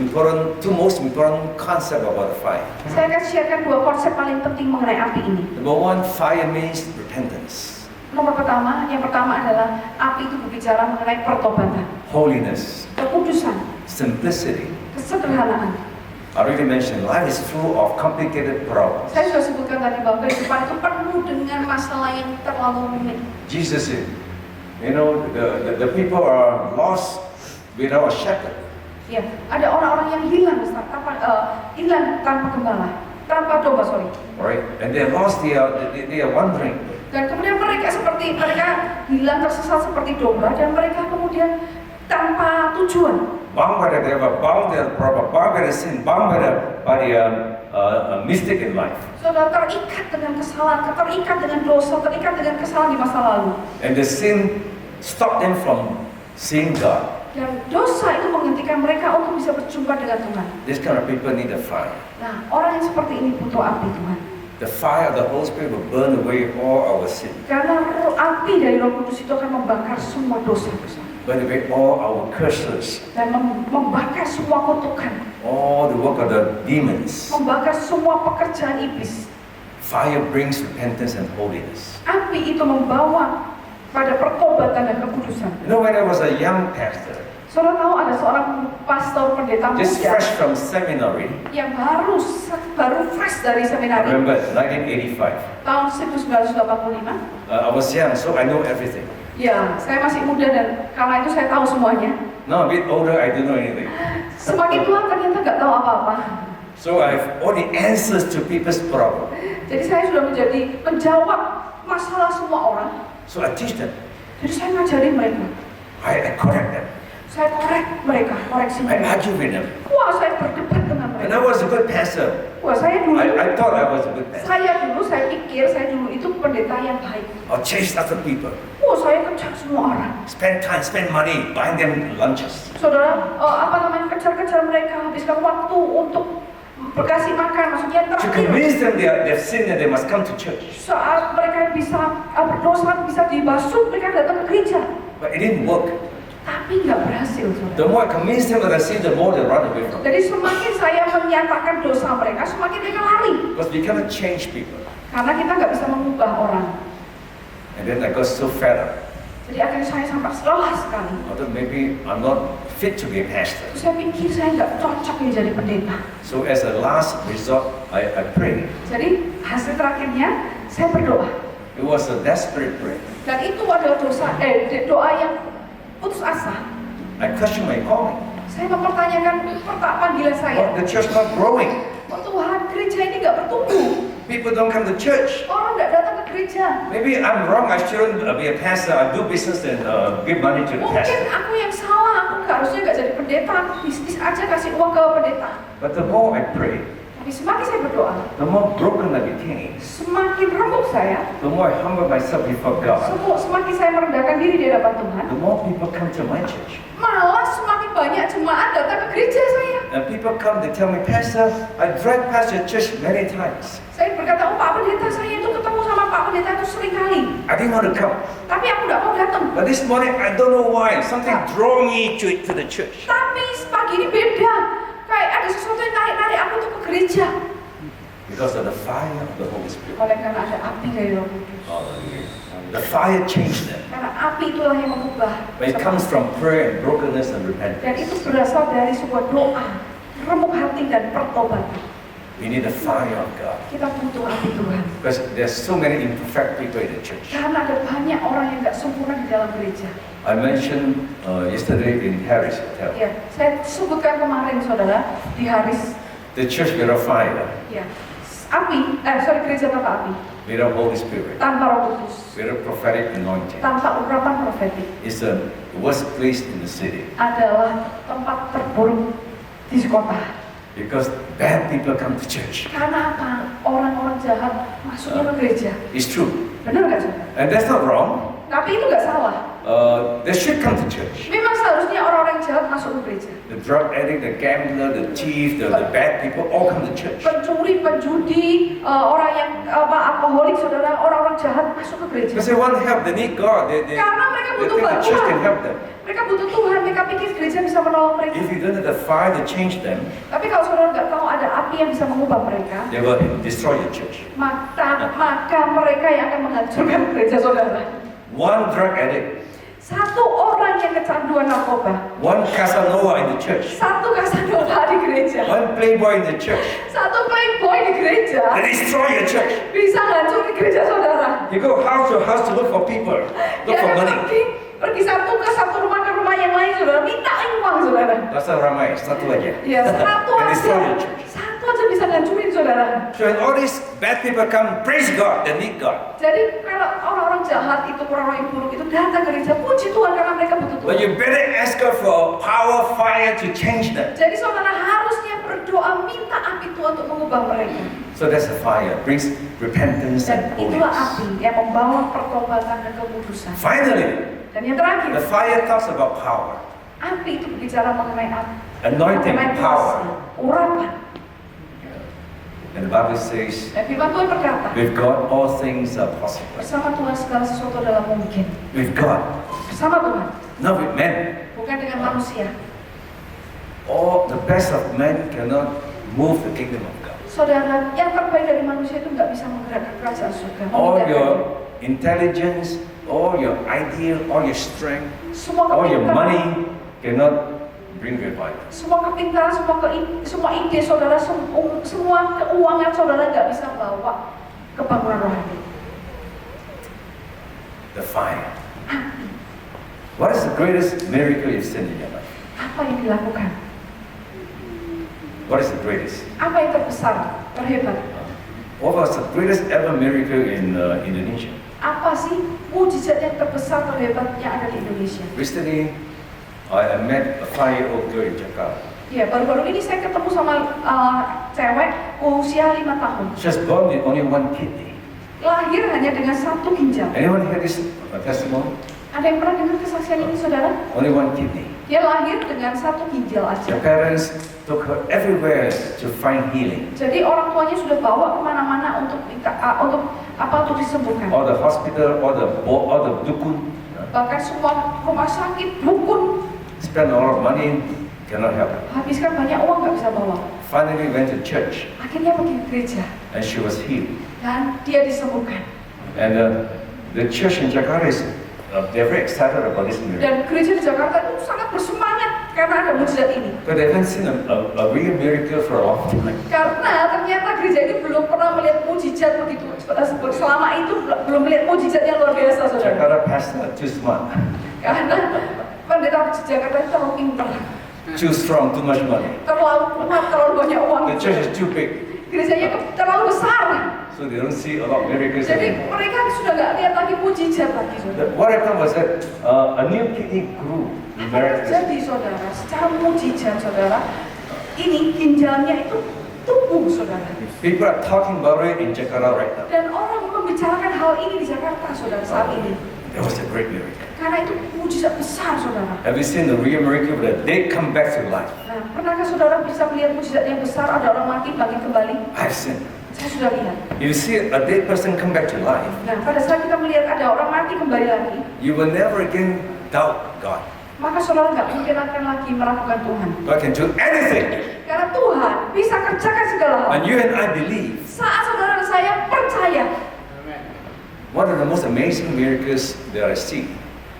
[SPEAKER 3] most important concepts about fire.
[SPEAKER 2] Saya akan sharekan dua konsep paling penting mengenai api ini.
[SPEAKER 3] Number one, fire means repentance,
[SPEAKER 2] Yang pertama adalah api itu berbicara mengenai pertobatan,
[SPEAKER 3] holiness,
[SPEAKER 2] kekudusan,
[SPEAKER 3] simplicity.
[SPEAKER 2] kesederhanaan.
[SPEAKER 3] I already mentioned life is full of complicated problems.
[SPEAKER 2] Saya sudah sebutkan tadi bahwa kehidupan itu penuh dengan masalah yang terlalu rumit.
[SPEAKER 3] Jesus said, the people are lost without a shepherd.
[SPEAKER 2] Ya, ada orang-orang yang hilang tanpa gembala, tanpa domba, sorry.
[SPEAKER 3] Right? And they're lost, they are wandering.
[SPEAKER 2] Dan kemudian mereka hilang tersesat seperti domba dan mereka kemudian tanpa tujuan.
[SPEAKER 3] Bound by the devil, bound by the problem, bound by the sin, bound by the mistake in life.
[SPEAKER 2] Sudah terikat dengan kesalahan, terikat dengan dosa, terikat dengan kesalahan di masa lalu.
[SPEAKER 3] And the sin stopped them from seeing God.
[SPEAKER 2] Dan dosa itu menghentikan mereka untuk bisa berjumpa dengan Tuhan.
[SPEAKER 3] This kind of people need a fire.
[SPEAKER 2] Nah, orang yang seperti ini butuh api Tuhan.
[SPEAKER 3] The fire of the Holy Spirit will burn away all our sin,
[SPEAKER 2] Karena api dari Roh Kudus itu akan membakar semua dosa-dosa.
[SPEAKER 3] burn away all our curses,
[SPEAKER 2] Dan membakar semua kutukan.
[SPEAKER 3] all the work of the demons.
[SPEAKER 2] Membakar semua pekerjaan iblis.
[SPEAKER 3] Fire brings repentance and holiness.
[SPEAKER 2] Api itu membawa pada pertobatan dan kekudusan.
[SPEAKER 3] You know, when I was a young pastor,
[SPEAKER 2] Saudara tahu ada seorang pastor pendeta
[SPEAKER 3] just
[SPEAKER 2] muda
[SPEAKER 3] fresh from seminary,
[SPEAKER 2] yang baru fresh dari
[SPEAKER 3] I
[SPEAKER 2] seminari
[SPEAKER 3] remember 1985.
[SPEAKER 2] tahun 1985.
[SPEAKER 3] I was young, so I know everything.
[SPEAKER 2] Ya, saya masih muda dan kala itu saya tahu semuanya.
[SPEAKER 3] Now a bit older, I don't know anything.
[SPEAKER 2] Semakin tua ternyata nggak tahu apa-apa.
[SPEAKER 3] So I have all the answers to people's problem.
[SPEAKER 2] Jadi saya sudah menjawab masalah semua orang.
[SPEAKER 3] So I teach them.
[SPEAKER 2] Jadi saya ngajarin mereka.
[SPEAKER 3] I correct them.
[SPEAKER 2] Saya koreksi
[SPEAKER 3] I
[SPEAKER 2] mereka.
[SPEAKER 3] argue with them.
[SPEAKER 2] Wah, saya berdebat dengan
[SPEAKER 3] And
[SPEAKER 2] mereka.
[SPEAKER 3] I was a good pastor.
[SPEAKER 2] Wah, saya dulu
[SPEAKER 3] I thought I was a good pastor.
[SPEAKER 2] saya pikir saya dulu itu pendeta yang baik.
[SPEAKER 3] I'll chase after people.
[SPEAKER 2] Wah, saya kejar semua orang.
[SPEAKER 3] Spend time, spend money, buying them lunches.
[SPEAKER 2] Saudara, kejar-kejar mereka, habiskan waktu untuk berkasih makan, maksudnya
[SPEAKER 3] To
[SPEAKER 2] terakhir.
[SPEAKER 3] convince them they've sinned and they must come to church.
[SPEAKER 2] Saat mereka bisa berdosa, bisa dibasuh, mereka datang ke gereja.
[SPEAKER 3] But it didn't work.
[SPEAKER 2] Tapi nggak berhasil, saudara.
[SPEAKER 3] The more I convince them that I sin, the more they run away from me.
[SPEAKER 2] Jadi semakin saya menyatakan dosa mereka, semakin mereka lari.
[SPEAKER 3] Because we cannot change people.
[SPEAKER 2] Karena kita nggak bisa mengubah orang.
[SPEAKER 3] And then I got so fed up.
[SPEAKER 2] Jadi akhirnya saya sampai lelah sekali.
[SPEAKER 3] Although maybe I'm not fit to be a pastor.
[SPEAKER 2] Terus saya pikir saya nggak cocok nih jadi pendeta.
[SPEAKER 3] So as a last resort, I prayed.
[SPEAKER 2] Jadi hasil terakhirnya saya berdoa.
[SPEAKER 3] It was a desperate prayer.
[SPEAKER 2] Dan itu adalah doa yang putus asa.
[SPEAKER 3] I questioned my calling.
[SPEAKER 2] Saya mempertanyakan panggilan saya.
[SPEAKER 3] Well, the church not growing.
[SPEAKER 2] Oh Tuhan, gereja ini nggak bertumbuh.
[SPEAKER 3] People don't come to church.
[SPEAKER 2] Orang nggak datang ke gereja.
[SPEAKER 3] Maybe I'm wrong. I shouldn't be a pastor. I do business and give money to the
[SPEAKER 2] Mungkin
[SPEAKER 3] pastor.
[SPEAKER 2] aku yang salah. Aku harusnya nggak jadi pendeta. Aku bisnis aja kasih uang ke pendeta.
[SPEAKER 3] But the more I prayed,
[SPEAKER 2] Tapi semakin saya berdoa,
[SPEAKER 3] the more broken I became,
[SPEAKER 2] semakin remuk saya,
[SPEAKER 3] the more I humble myself before God,
[SPEAKER 2] semakin saya merendahkan diri di hadapan Tuhan,
[SPEAKER 3] the more people come to my church.
[SPEAKER 2] malah semakin banyak jemaat datang ke gereja saya.
[SPEAKER 3] And people come, they tell me, Pastor, I drive past your church many times.
[SPEAKER 2] Saya berkata, oh Pak Pendeta, saya itu ketemu sama Pak Pendeta itu sering kali.
[SPEAKER 3] I didn't want to come.
[SPEAKER 2] Tapi aku nggak mau datang.
[SPEAKER 3] But this morning, I don't know why, something drew me to the church.
[SPEAKER 2] Tapi pagi ini beda. Kayak ada sesuatu yang tarik-tarik aku untuk ke gereja.
[SPEAKER 3] Because of the fire of the Holy Spirit.
[SPEAKER 2] Oleh karena ada api dari Roh Kudus.
[SPEAKER 3] The fire changed them.
[SPEAKER 2] Karena api itulah yang mengubah.
[SPEAKER 3] But it comes from prayer and brokenness and repentance.
[SPEAKER 2] Dan itu berasal dari sebuah doa, remuk hati dan pertobatan.
[SPEAKER 3] We need the fire of God.
[SPEAKER 2] Kita butuh api Tuhan.
[SPEAKER 3] Because there's so many imperfect people in the church.
[SPEAKER 2] Karena ada banyak orang yang nggak sempurna di dalam gereja.
[SPEAKER 3] I mentioned yesterday in Harris Hotel.
[SPEAKER 2] Ya, saya sebutkan kemarin saudara di Haris.
[SPEAKER 3] The church without fire,
[SPEAKER 2] Ya, gereja tanpa api,
[SPEAKER 3] without Holy Spirit,
[SPEAKER 2] tanpa Roh Kudus,
[SPEAKER 3] without prophetic anointing,
[SPEAKER 2] tanpa urapan profetik,
[SPEAKER 3] is the worst place in the city.
[SPEAKER 2] adalah tempat terburuk di kota.
[SPEAKER 3] Because bad people come to church.
[SPEAKER 2] Karena apa? Orang-orang jahat masuknya ke gereja.
[SPEAKER 3] It's true.
[SPEAKER 2] Benar nggak saudara?
[SPEAKER 3] And that's not wrong.
[SPEAKER 2] Tapi itu nggak salah.
[SPEAKER 3] They should come to church.
[SPEAKER 2] Memang seharusnya orang-orang jahat masuk ke gereja.
[SPEAKER 3] The drug addict, the gambler, the thief, the bad people all come to church.
[SPEAKER 2] Pencuri, penjudi, orang yang alkoholik, saudara, orang-orang jahat masuk ke gereja.
[SPEAKER 3] Because they want help, they need God. They
[SPEAKER 2] Karena mereka
[SPEAKER 3] think
[SPEAKER 2] butuh
[SPEAKER 3] the church can
[SPEAKER 2] bantuan.
[SPEAKER 3] help them.
[SPEAKER 2] Mereka butuh Tuhan, mereka pikir gereja bisa menolong mereka.
[SPEAKER 3] If you don't have the fire to change them,
[SPEAKER 2] Tapi kalau saudara nggak tahu ada api yang bisa mengubah mereka,
[SPEAKER 3] they will destroy your church.
[SPEAKER 2] maka mereka yang akan menghancurkan gereja saudara.
[SPEAKER 3] One drug addict,
[SPEAKER 2] Satu orang yang kecanduan narkoba,
[SPEAKER 3] one Casanova in the church,
[SPEAKER 2] satu Casanova di gereja,
[SPEAKER 3] one playboy in the church,
[SPEAKER 2] satu playboy di gereja,
[SPEAKER 3] they destroy your church.
[SPEAKER 2] bisa hancur di gereja saudara.
[SPEAKER 3] You go house to house to look for people, look
[SPEAKER 2] Dia
[SPEAKER 3] for
[SPEAKER 2] akan
[SPEAKER 3] money.
[SPEAKER 2] pergi satu ke satu rumah ke rumah yang lain saudara, mintain uang saudara.
[SPEAKER 3] Rasa ramai, satu aja.
[SPEAKER 2] Ya satu
[SPEAKER 3] Can destroy your
[SPEAKER 2] aja,
[SPEAKER 3] church.
[SPEAKER 2] satu aja bisa ngancurin saudara.
[SPEAKER 3] So when all these bad people come, praise God, they need God.
[SPEAKER 2] Jadi kalau orang-orang jahat itu, orang-orang yang buruk itu datang ke gereja, puji Tuhan karena mereka butuh
[SPEAKER 3] But
[SPEAKER 2] Tuhan.
[SPEAKER 3] you better ask God for power, fire to change them.
[SPEAKER 2] Jadi saudara harusnya berdoa minta api Tuhan untuk mengubah mereka.
[SPEAKER 3] So that's the fire, brings repentance
[SPEAKER 2] Dan
[SPEAKER 3] and
[SPEAKER 2] itulah
[SPEAKER 3] holiness.
[SPEAKER 2] api yang membawa pertobatan dan kekudusan.
[SPEAKER 3] Finally,
[SPEAKER 2] Dan yang terakhir,
[SPEAKER 3] the fire talks about power,
[SPEAKER 2] api itu berbicara mengenai api.
[SPEAKER 3] anointing,
[SPEAKER 2] Mengenai
[SPEAKER 3] power.
[SPEAKER 2] kuasa, urapan.
[SPEAKER 3] And the Bible says,
[SPEAKER 2] Dan firman Tuhan berkata,
[SPEAKER 3] with God all things are possible.
[SPEAKER 2] bersama Tuhan segala sesuatu adalah mungkin.
[SPEAKER 3] With God,
[SPEAKER 2] Bersama Tuhan,
[SPEAKER 3] not with men.
[SPEAKER 2] bukan dengan manusia.
[SPEAKER 3] All the best of men cannot move the kingdom of God.
[SPEAKER 2] Saudara, yang terbaik dari manusia itu nggak bisa menggerakkan kerajaan surga.
[SPEAKER 3] All
[SPEAKER 2] Memindahkan
[SPEAKER 3] your intelligence, all your idea, all your strength,
[SPEAKER 2] semua
[SPEAKER 3] all your
[SPEAKER 2] kepintaran,
[SPEAKER 3] money cannot bring revival.
[SPEAKER 2] semua kepintaran, semua ide saudara, semua keuangan saudara nggak bisa bawa kebangunan rohani.
[SPEAKER 3] The fire. What is the greatest miracle you've seen in your life?
[SPEAKER 2] Apa yang dilakukan?
[SPEAKER 3] What is the greatest?
[SPEAKER 2] Apa yang terbesar, terhebat?
[SPEAKER 3] What was the greatest ever miracle in Indonesia?
[SPEAKER 2] Apa sih mujizat yang terbesar, terhebat yang ada di Indonesia?
[SPEAKER 3] Recently, I met a 5-year-old girl in Jakarta.
[SPEAKER 2] Ya, baru-baru ini saya ketemu sama cewek usia 5 tahun.
[SPEAKER 3] She was born with only one kidney.
[SPEAKER 2] Lahir hanya dengan satu ginjal.
[SPEAKER 3] Anyone heard this testimony?
[SPEAKER 2] Ada yang pernah dengar kesaksian ini, saudara?
[SPEAKER 3] Only one kidney.
[SPEAKER 2] Dia lahir dengan satu ginjal aja.
[SPEAKER 3] The parents took her everywhere to find healing.
[SPEAKER 2] Jadi orang tuanya sudah bawa kemana-mana untuk untuk disembuhkan.
[SPEAKER 3] All the hospital, all the dukun,
[SPEAKER 2] Bahkan semua rumah sakit, dukun,
[SPEAKER 3] spend a lot of money, cannot help.
[SPEAKER 2] habiskan banyak uang nggak bisa bawa.
[SPEAKER 3] Finally went to church
[SPEAKER 2] Akhirnya pergi ke gereja
[SPEAKER 3] and she was healed.
[SPEAKER 2] dan dia disembuhkan.
[SPEAKER 3] And the church in Jakarta is they're very excited about this miracle.
[SPEAKER 2] Dan gereja di Jakarta itu sangat bersemangat karena ada mujizat ini.
[SPEAKER 3] But they haven't seen a real miracle for a long time.
[SPEAKER 2] Karena ternyata gereja ini belum pernah melihat mujizat begitu. Selama itu belum melihat mujizat yang luar biasa, saudara.
[SPEAKER 3] Jakarta pastor too smart,
[SPEAKER 2] Karena pendeta di Jakarta itu terlalu pintar,
[SPEAKER 3] too strong, too much money.
[SPEAKER 2] terlalu kuat, terlalu banyak uang.
[SPEAKER 3] The church is too big,
[SPEAKER 2] Gerejanya terlalu besar.
[SPEAKER 3] so they don't see a lot of miracles
[SPEAKER 2] Jadi
[SPEAKER 3] anymore.
[SPEAKER 2] mereka sudah nggak lihat lagi mujizat lagi, saudara.
[SPEAKER 3] What happened was that a new kidney grew miraculously.
[SPEAKER 2] Jadi saudara, secara mujizat saudara, ini ginjalnya itu tumbuh subuh, saudara.
[SPEAKER 3] People are talking about it in Jakarta right now.
[SPEAKER 2] Dan orang membicarakan hal ini di Jakarta, saudara, saat ini.
[SPEAKER 3] That was a great miracle.
[SPEAKER 2] Karena itu mujizat besar, saudara.
[SPEAKER 3] Have you seen the real miracle where they come back to life?
[SPEAKER 2] Nah, pernahkah saudara bisa melihat mujizat yang besar, ada orang mati bangkit kembali?
[SPEAKER 3] I've seen.
[SPEAKER 2] Saya sudah lihat.
[SPEAKER 3] You see a dead person come back to life,
[SPEAKER 2] Nah, pada saat kita melihat ada orang mati kembali lagi,
[SPEAKER 3] you will never again doubt God.
[SPEAKER 2] maka saudara nggak mungkin akan lagi meragukan Tuhan.
[SPEAKER 3] God can do anything.
[SPEAKER 2] Karena Tuhan bisa kerjakan segala hal.
[SPEAKER 3] And you and I believe.
[SPEAKER 2] Saat saudara dan saya percaya,
[SPEAKER 3] One of the most amazing miracles that I see,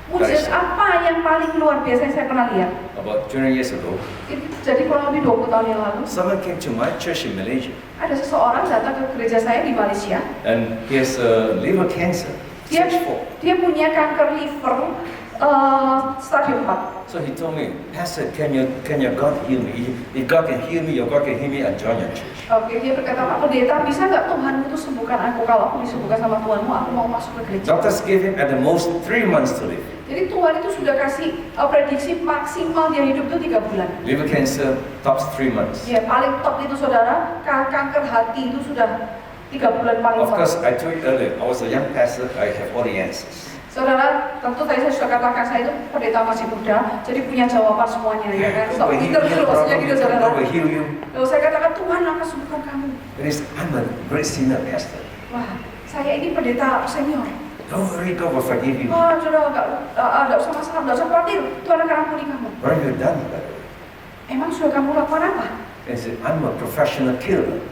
[SPEAKER 2] mujizat apa yang paling luar biasa yang saya pernah lihat?
[SPEAKER 3] about 20 years ago,
[SPEAKER 2] Itu jadi kurang lebih 20 tahun yang lalu,
[SPEAKER 3] someone came to my church in Malaysia,
[SPEAKER 2] ada seseorang datang ke gereja saya di Malaysia.
[SPEAKER 3] and he has liver cancer,
[SPEAKER 2] Dia,
[SPEAKER 3] stage 4.
[SPEAKER 2] dia punya kanker liver stadium 4.
[SPEAKER 3] So he told me, Pastor, can your God heal me? If God can heal me, your God can heal me, I'll join your church.
[SPEAKER 2] Oke, dia berkata, Pak Pendeta, bisa nggak Tuhan itu sembuhkan aku? Kalau aku disembuhkan sama Tuhanmu, aku mau masuk ke gereja.
[SPEAKER 3] Doctors gave him at the most 3 months to live.
[SPEAKER 2] Jadi Tuhan itu sudah kasih prediksi maksimal dia hidup itu 3 bulan.
[SPEAKER 3] Liver cancer tops 3 months.
[SPEAKER 2] Ya, paling top itu saudara, kanker hati itu sudah 3 bulan paling
[SPEAKER 3] Of
[SPEAKER 2] top.
[SPEAKER 3] course, I told you earlier, I was a young pastor, I have all the answers.
[SPEAKER 2] Saudara, tentu tadi saya sudah katakan saya itu pendeta masih muda, jadi punya jawaban semuanya, ya kan? So,
[SPEAKER 3] God will heal
[SPEAKER 2] pinter
[SPEAKER 3] you,
[SPEAKER 2] dulu maksudnya gitu, saudara.
[SPEAKER 3] God will heal you.
[SPEAKER 2] Lalu saya katakan, Tuhan akan sembuhkan kamu.
[SPEAKER 3] And he said, I'm a great sinner, Pastor.
[SPEAKER 2] Wah, saya ini pendeta senior.
[SPEAKER 3] Don't worry, God will forgive you.
[SPEAKER 2] Wah, saudara, nggak usah masalah, nggak usah khawatir, Tuhan akan ampuni kamu.
[SPEAKER 3] What have you done, by the way?
[SPEAKER 2] Emang sudah kamu lakukan apa?
[SPEAKER 3] And he said, I'm a professional killer.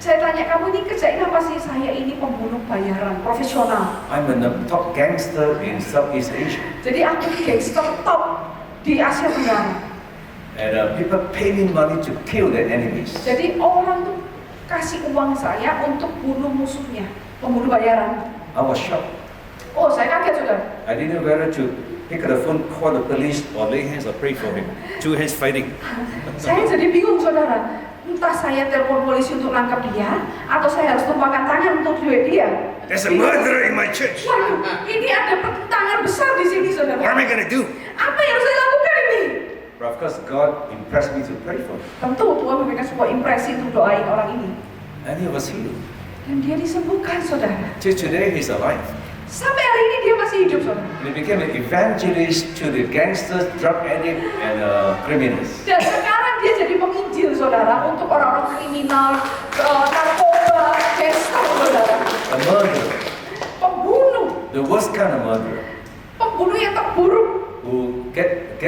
[SPEAKER 2] Saya tanya, kamu ini kerjain apa sih? Saya ini pembunuh bayaran, profesional.
[SPEAKER 3] I'm a top gangster in Southeast Asia.
[SPEAKER 2] Jadi aku gangster top di Asia Tenggara.
[SPEAKER 3] And people pay me money to kill their enemies.
[SPEAKER 2] Jadi orang tuh kasih uang saya untuk bunuh musuhnya, pembunuh bayaran.
[SPEAKER 3] I was shocked.
[SPEAKER 2] Oh, saya kaget, saudara.
[SPEAKER 3] I didn't know whether to pick up the phone, call the police, or lay hands or pray for him. 2 hands fighting.
[SPEAKER 2] Saya jadi bingung, saudara. Entah saya telepon polisi untuk nangkap dia, atau saya harus tumpahkan tangan untuk duit dia.
[SPEAKER 3] There's a murderer in my church.
[SPEAKER 2] Waduh, ini ada pertentangan besar di sini, saudara.
[SPEAKER 3] What am I going to do?
[SPEAKER 2] Apa yang harus saya lakukan ini?
[SPEAKER 3] But of course, God impressed me to pray for him.
[SPEAKER 2] Tentu Tuhan memberikan sebuah impresi untuk doain orang ini.
[SPEAKER 3] And he was healed.
[SPEAKER 2] Dan dia disembuhkan, saudara.
[SPEAKER 3] Till today, he's alive.
[SPEAKER 2] Sampai hari ini dia masih hidup, saudara.
[SPEAKER 3] And he became an evangelist to the gangsters, drug addicts, and criminals.
[SPEAKER 2] Dan sekarang dia jadi penginjil, saudara, untuk orang-orang kriminal, narkoba, gangster, saudara.
[SPEAKER 3] A murderer.
[SPEAKER 2] Pembunuh.
[SPEAKER 3] The worst kind of murderer.
[SPEAKER 2] Pembunuh yang terburuk.
[SPEAKER 3] Who get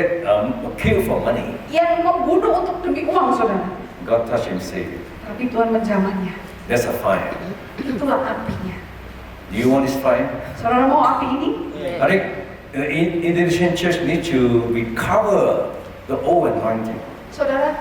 [SPEAKER 3] killed for money.
[SPEAKER 2] Yang membunuh untuk demi uang, saudara.
[SPEAKER 3] God touched him, saved him.
[SPEAKER 2] Tapi Tuhan menjamannya.
[SPEAKER 3] That's a fire.
[SPEAKER 2] Itulah apinya.
[SPEAKER 3] Do you want this fire?
[SPEAKER 2] Saudara mau api ini?
[SPEAKER 3] I think the Indonesian church need to recover the old anointing.
[SPEAKER 2] Saudara,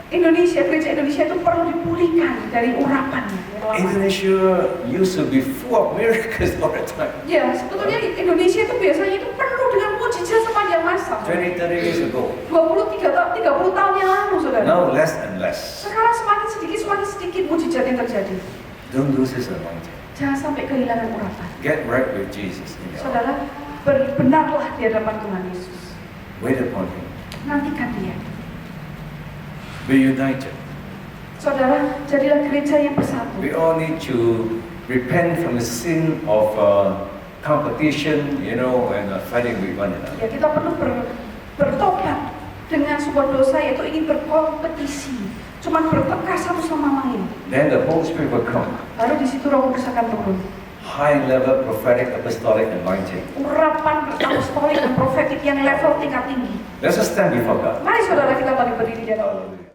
[SPEAKER 2] gereja Indonesia itu perlu dipulihkan dari urapannya.
[SPEAKER 3] Indonesia used to be full of miracles all the time.
[SPEAKER 2] Ya, sebetulnya Indonesia itu biasanya itu penuh dengan mujizat sepanjang masa.
[SPEAKER 3] 20-30 years ago.
[SPEAKER 2] 30 tahun yang lalu, saudara.
[SPEAKER 3] Now less and less.
[SPEAKER 2] Sekarang semakin sedikit mujizat yang terjadi.
[SPEAKER 3] Don't lose this anointing.
[SPEAKER 2] Jangan sampai kehilangan urapan.
[SPEAKER 3] Get right with Jesus. In your heart.
[SPEAKER 2] Saudara, benarlah di hadapan Tuhan Yesus.
[SPEAKER 3] Wait upon Him.
[SPEAKER 2] Nantikan Dia.
[SPEAKER 3] Be united.
[SPEAKER 2] Saudara, jadilah gereja yang bersatu.
[SPEAKER 3] We all need to repent from the sin of competition, and fighting with one another.
[SPEAKER 2] Ya, kita perlu bertobat dengan sebuah dosa, yaitu ingin berkompetisi, cuman bertengkar satu sama lain.
[SPEAKER 3] Then the Holy Spirit will come.
[SPEAKER 2] Lalu di situ Roh Kudus akan turun.
[SPEAKER 3] High level prophetic apostolic anointing.
[SPEAKER 2] Urapan apostolik dan profetik yang level tingkat tinggi.
[SPEAKER 3] Let's just stand before God.
[SPEAKER 2] Mari saudara kita balik berdiri di hadapan.